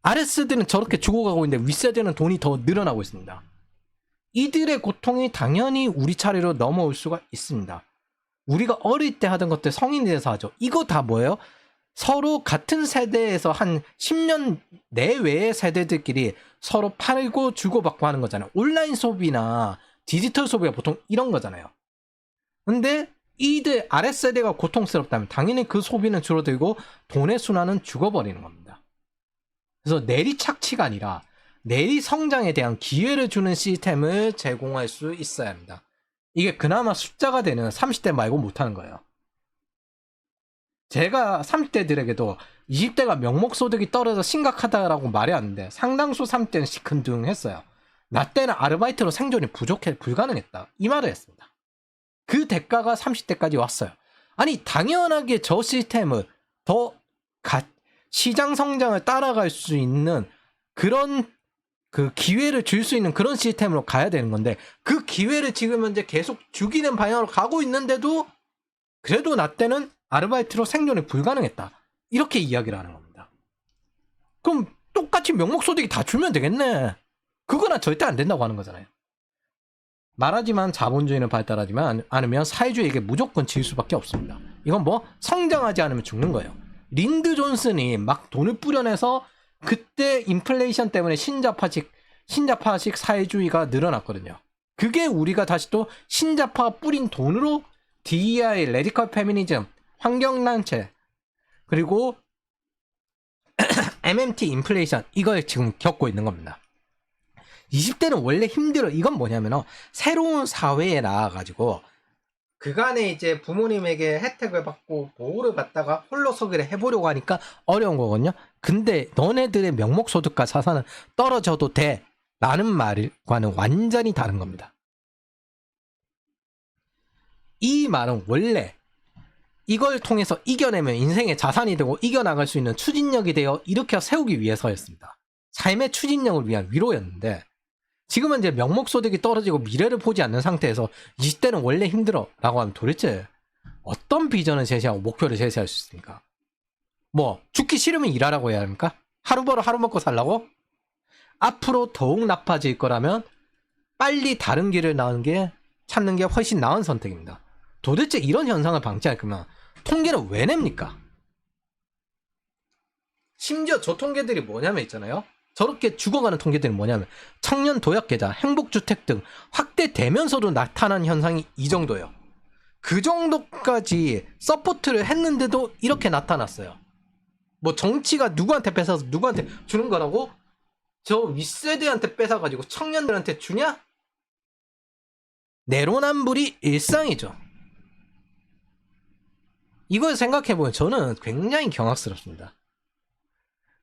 아랫세대는 저렇게 죽어가고 있는데 윗세대는 돈이 더 늘어나고 있습니다. 이들의 고통이 당연히 우리 차례로 넘어올 수가 있습니다. 우리가 어릴 때 하던 것들 성인이 돼서 하죠. 이거 다 뭐예요? 서로 같은 세대에서 한 10년 내외의 세대들끼리 서로 팔고 주고받고 하는 거잖아요. 온라인 소비나 디지털 소비가 보통 이런 거잖아요. 근데 이들 아랫세대가 고통스럽다면 당연히 그 소비는 줄어들고 돈의 순환은 죽어버리는 겁니다. 그래서 내리착취가 아니라 내리성장에 대한 기회를 주는 시스템을 제공할 수 있어야 합니다. 이게 그나마 숫자가 되는 30대 말고 못하는 거예요. 제가 30대들에게도 20대가 명목소득이 떨어져 심각하다라고 말해왔는데 상당수 30대는 시큰둥했어요. 나 때는 아르바이트로 생존이 불가능했다. 이 말을 했습니다. 그 대가가 30대까지 왔어요. 아니 당연하게 저 시스템을 더 시장 성장을 따라갈 수 있는 그런 그 기회를 줄 수 있는 그런 시스템으로 가야 되는 건데 그 기회를 지금 현재 계속 죽이는 방향으로 가고 있는데도 그래도 나 때는 아르바이트로 생존이 불가능했다. 이렇게 이야기를 하는 겁니다. 그럼 똑같이 명목소득이 다 주면 되겠네. 그거나 절대 안 된다고 하는 거잖아요. 말하지만 자본주의는 발달하지 않으면 사회주의에게 무조건 질 수밖에 없습니다. 이건 뭐 성장하지 않으면 죽는 거예요. 린드 존슨이 막 돈을 뿌려내서 그때 인플레이션 때문에 신자파식 사회주의가 늘어났거든요. 그게 우리가 다시 또 신자파 뿌린 돈으로 DEI, 레디컬 페미니즘, 환경단체 그리고 MMT 인플레이션 이걸 지금 겪고 있는 겁니다. 20대는 원래 힘들어. 이건 뭐냐면은 새로운 사회에 나와가지고 그간에 이제 부모님에게 혜택을 받고 보호를 받다가 홀로서기를 해보려고 하니까 어려운 거거든요. 근데 너네들의 명목소득과 자산은 떨어져도 돼 라는 말과는 완전히 다른 겁니다. 이 말은 원래 이걸 통해서 이겨내면 인생의 자산이 되고 이겨나갈 수 있는 추진력이 되어 이렇게 세우기 위해서였습니다. 삶의 추진력을 위한 위로였는데 지금은 이제 명목소득이 떨어지고 미래를 보지 않는 상태에서 20대는 원래 힘들어 라고 하면 도대체 어떤 비전을 제시하고 목표를 제시할 수 있습니까? 뭐 죽기 싫으면 일하라고 해야 합니까? 하루 벌어 하루 먹고 살라고? 앞으로 더욱 나빠질 거라면 빨리 다른 길을 찾는 게 훨씬 나은 선택입니다. 도대체 이런 현상을 방지할 거면 통계를 왜 냅니까? 심지어 저 통계들이 뭐냐면 있잖아요. 저렇게 죽어가는 통계들이 뭐냐면 청년 도약계좌, 행복주택 등 확대되면서도 나타난 현상이 이 정도예요. 그 정도까지 서포트를 했는데도 이렇게 나타났어요. 뭐 정치가 누구한테 뺏어서 누구한테 주는 거라고? 저 윗세대한테 뺏어가지고 청년들한테 주냐? 내로남불이 일상이죠. 이걸 생각해보면 저는 굉장히 경악스럽습니다.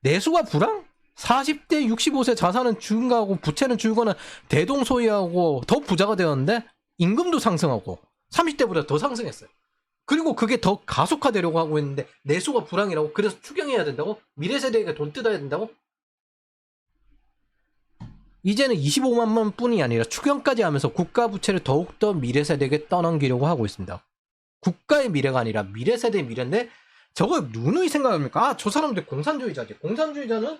내수가 불황? 40대 65세 자산은 증가하고 부채는 줄거나 대동소이하고 더 부자가 되었는데 임금도 상승하고 30대보다 더 상승했어요. 그리고 그게 더 가속화되려고 하고 있는데 내수가 불황이라고? 그래서 추경해야 된다고? 미래 세대에게 돈 뜯어야 된다고? 이제는 25만 원 뿐이 아니라 추경까지 하면서 국가 부채를 더욱더 미래 세대에게 떠넘기려고 하고 있습니다. 국가의 미래가 아니라 미래 세대의 미래인데 저걸 누누이 생각합니까? 아, 저 사람들 공산주의자지. 공산주의자는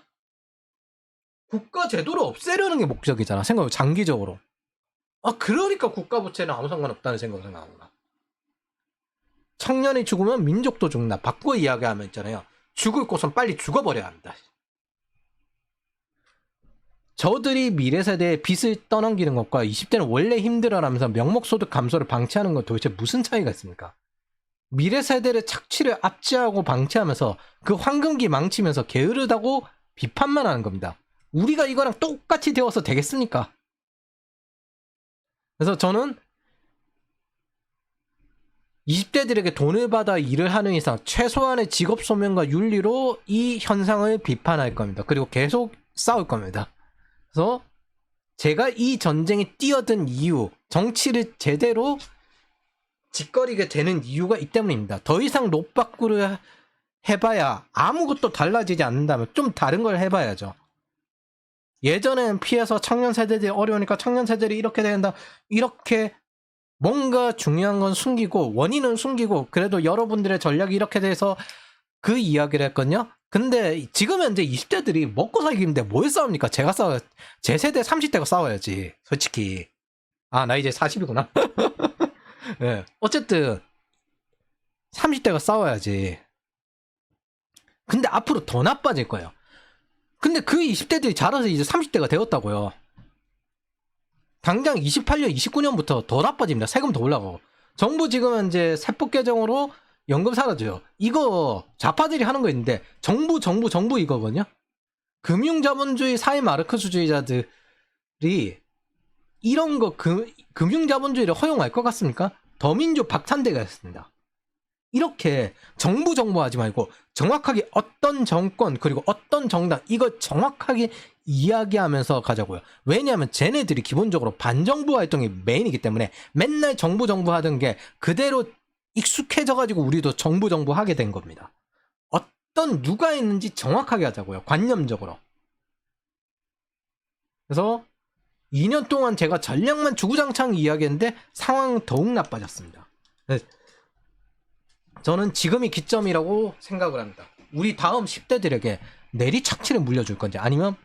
국가 제도를 없애려는 게 목적이잖아. 생각을 장기적으로. 아, 그러니까 국가 부채는 아무 상관없다는 생각을 생각합니다. 청년이 죽으면 민족도 죽나. 바꿔 이야기하면 있잖아요. 죽을 곳은 빨리 죽어버려야 합니다. 저들이 미래 세대에 빚을 떠넘기는 것과 20대는 원래 힘들어라면서 명목소득 감소를 방치하는 건 도대체 무슨 차이가 있습니까? 미래 세대의 착취를 압제하고 방치하면서 그 황금기 망치면서 게으르다고 비판만 하는 겁니다. 우리가 이거랑 똑같이 되어서 되겠습니까? 그래서 저는 20대들에게 돈을 받아 일을 하는 이상 최소한의 직업 소명과 윤리로 이 현상을 비판할 겁니다. 그리고 계속 싸울 겁니다. 그래서 제가 이 전쟁에 뛰어든 이유, 정치를 제대로 짓거리게 되는 이유가 이 때문입니다. 더 이상 롯바꾸를 해봐야 아무것도 달라지지 않는다면 좀 다른 걸 해봐야죠. 예전엔 피해서 청년 세대들이 어려우니까 청년 세대들이 이렇게 된다. 이렇게 뭔가 중요한 건 숨기고 원인은 숨기고 그래도 여러분들의 전략이 이렇게 돼서 그 이야기를 했거든요. 근데 지금 현재 20대들이 먹고 살기 힘든데 뭘 싸웁니까? 제 세대 30대가 싸워야지. 솔직히. 아, 나 이제 40이구나. 네. 어쨌든 30대가 싸워야지. 근데 앞으로 더 나빠질 거예요. 근데 그 20대들이 자라서 이제 30대가 되었다고요. 당장 28년, 29년부터 더 나빠집니다. 세금 더 올라가고. 정부 지금 이제 세법 개정으로 연금 사라져요. 이거 좌파들이 하는 거 있는데 정부 이거거든요. 금융자본주의 사회 마르크스주의자들이 이런 거 금융자본주의를 허용할 것 같습니까? 더민주 박찬대가 했습니다. 이렇게 정부하지 말고 정확하게 어떤 정권 그리고 어떤 정당 이걸 정확하게 이야기하면서 가자고요. 왜냐하면 쟤네들이 기본적으로 반정부 활동이 메인이기 때문에 맨날 정부 하던 게 그대로 익숙해져가지고 우리도 정부 하게 된 겁니다. 어떤 누가 있는지 정확하게 하자고요. 관념적으로. 그래서 2년 동안 제가 전략만 주구장창 이야기했는데 상황은 더욱 나빠졌습니다. 저는 지금이 기점이라고 생각을 합니다. 우리 다음 10대들에게 내리착취를 물려줄 건지 아니면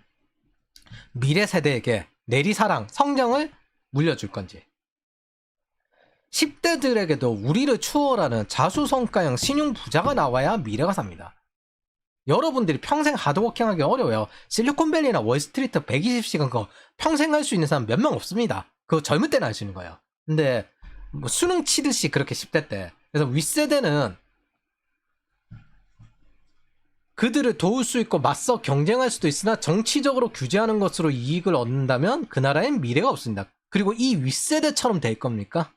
미래 세대에게 내리사랑, 성장을 물려줄 건지. 10대들에게도 우리를 추월하는 자수성가형 신용부자가 나와야 미래가 삽니다. 여러분들이 평생 하드워킹하기 어려워요. 실리콘밸리나 월스트리트 120시간 그거 평생 할 수 있는 사람 몇 명 없습니다. 그거 젊을 때는 할 수 있는 거예요. 근데 뭐 수능 치듯이 그렇게 10대 때. 그래서 윗세대는 그들을 도울 수 있고 맞서 경쟁할 수도 있으나 정치적으로 규제하는 것으로 이익을 얻는다면 그 나라엔 미래가 없습니다. 그리고 이 윗세대처럼 될 겁니까?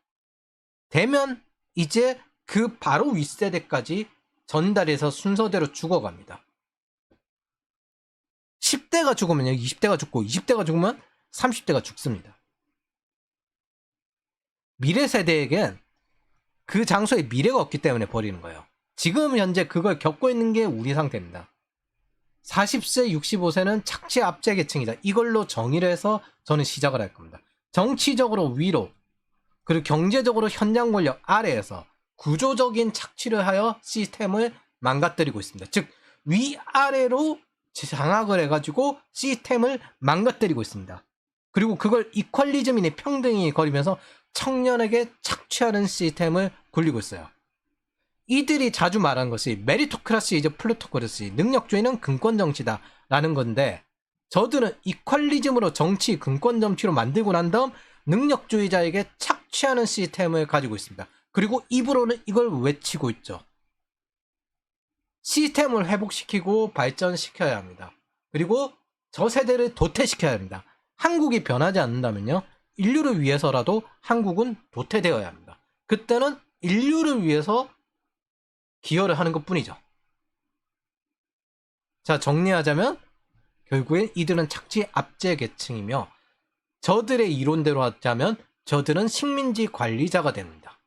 되면 이제 그 바로 윗세대까지 전달해서 순서대로 죽어갑니다. 10대가 죽으면요, 20대가 죽고 20대가 죽으면 30대가 죽습니다. 미래 세대에겐 그 장소에 미래가 없기 때문에 버리는 거예요. 지금 현재 그걸 겪고 있는 게 우리 상태입니다. 40세, 65세는 착취 압제 계층이다. 이걸로 정의를 해서 저는 시작을 할 겁니다. 정치적으로 위로, 그리고 경제적으로 현장 권력 아래에서 구조적인 착취를 하여 시스템을 망가뜨리고 있습니다. 즉 위아래로 장악을 해가지고 시스템을 망가뜨리고 있습니다. 그리고 그걸 이퀄리즘이니 평등이 거리면서 청년에게 착취하는 시스템을 굴리고 있어요. 이들이 자주 말하는 것이 메리토크라시 이제 플루토크라시, 능력주의는 근권정치다 라는 건데, 저들은 이퀄리즘으로 정치, 근권정치로 만들고 난 다음 능력주의자에게 착취하는 시스템을 가지고 있습니다. 그리고 입으로는 이걸 외치고 있죠. 시스템을 회복시키고 발전시켜야 합니다. 그리고 저 세대를 도태시켜야 합니다. 한국이 변하지 않는다면요, 인류를 위해서라도 한국은 도태되어야 합니다. 그때는 인류를 위해서 기여를 하는 것 뿐이죠. 자, 정리하자면 결국엔 이들은 착취 압제 계층이며, 저들의 이론대로 하자면 저들은 식민지 관리자가 됩니다.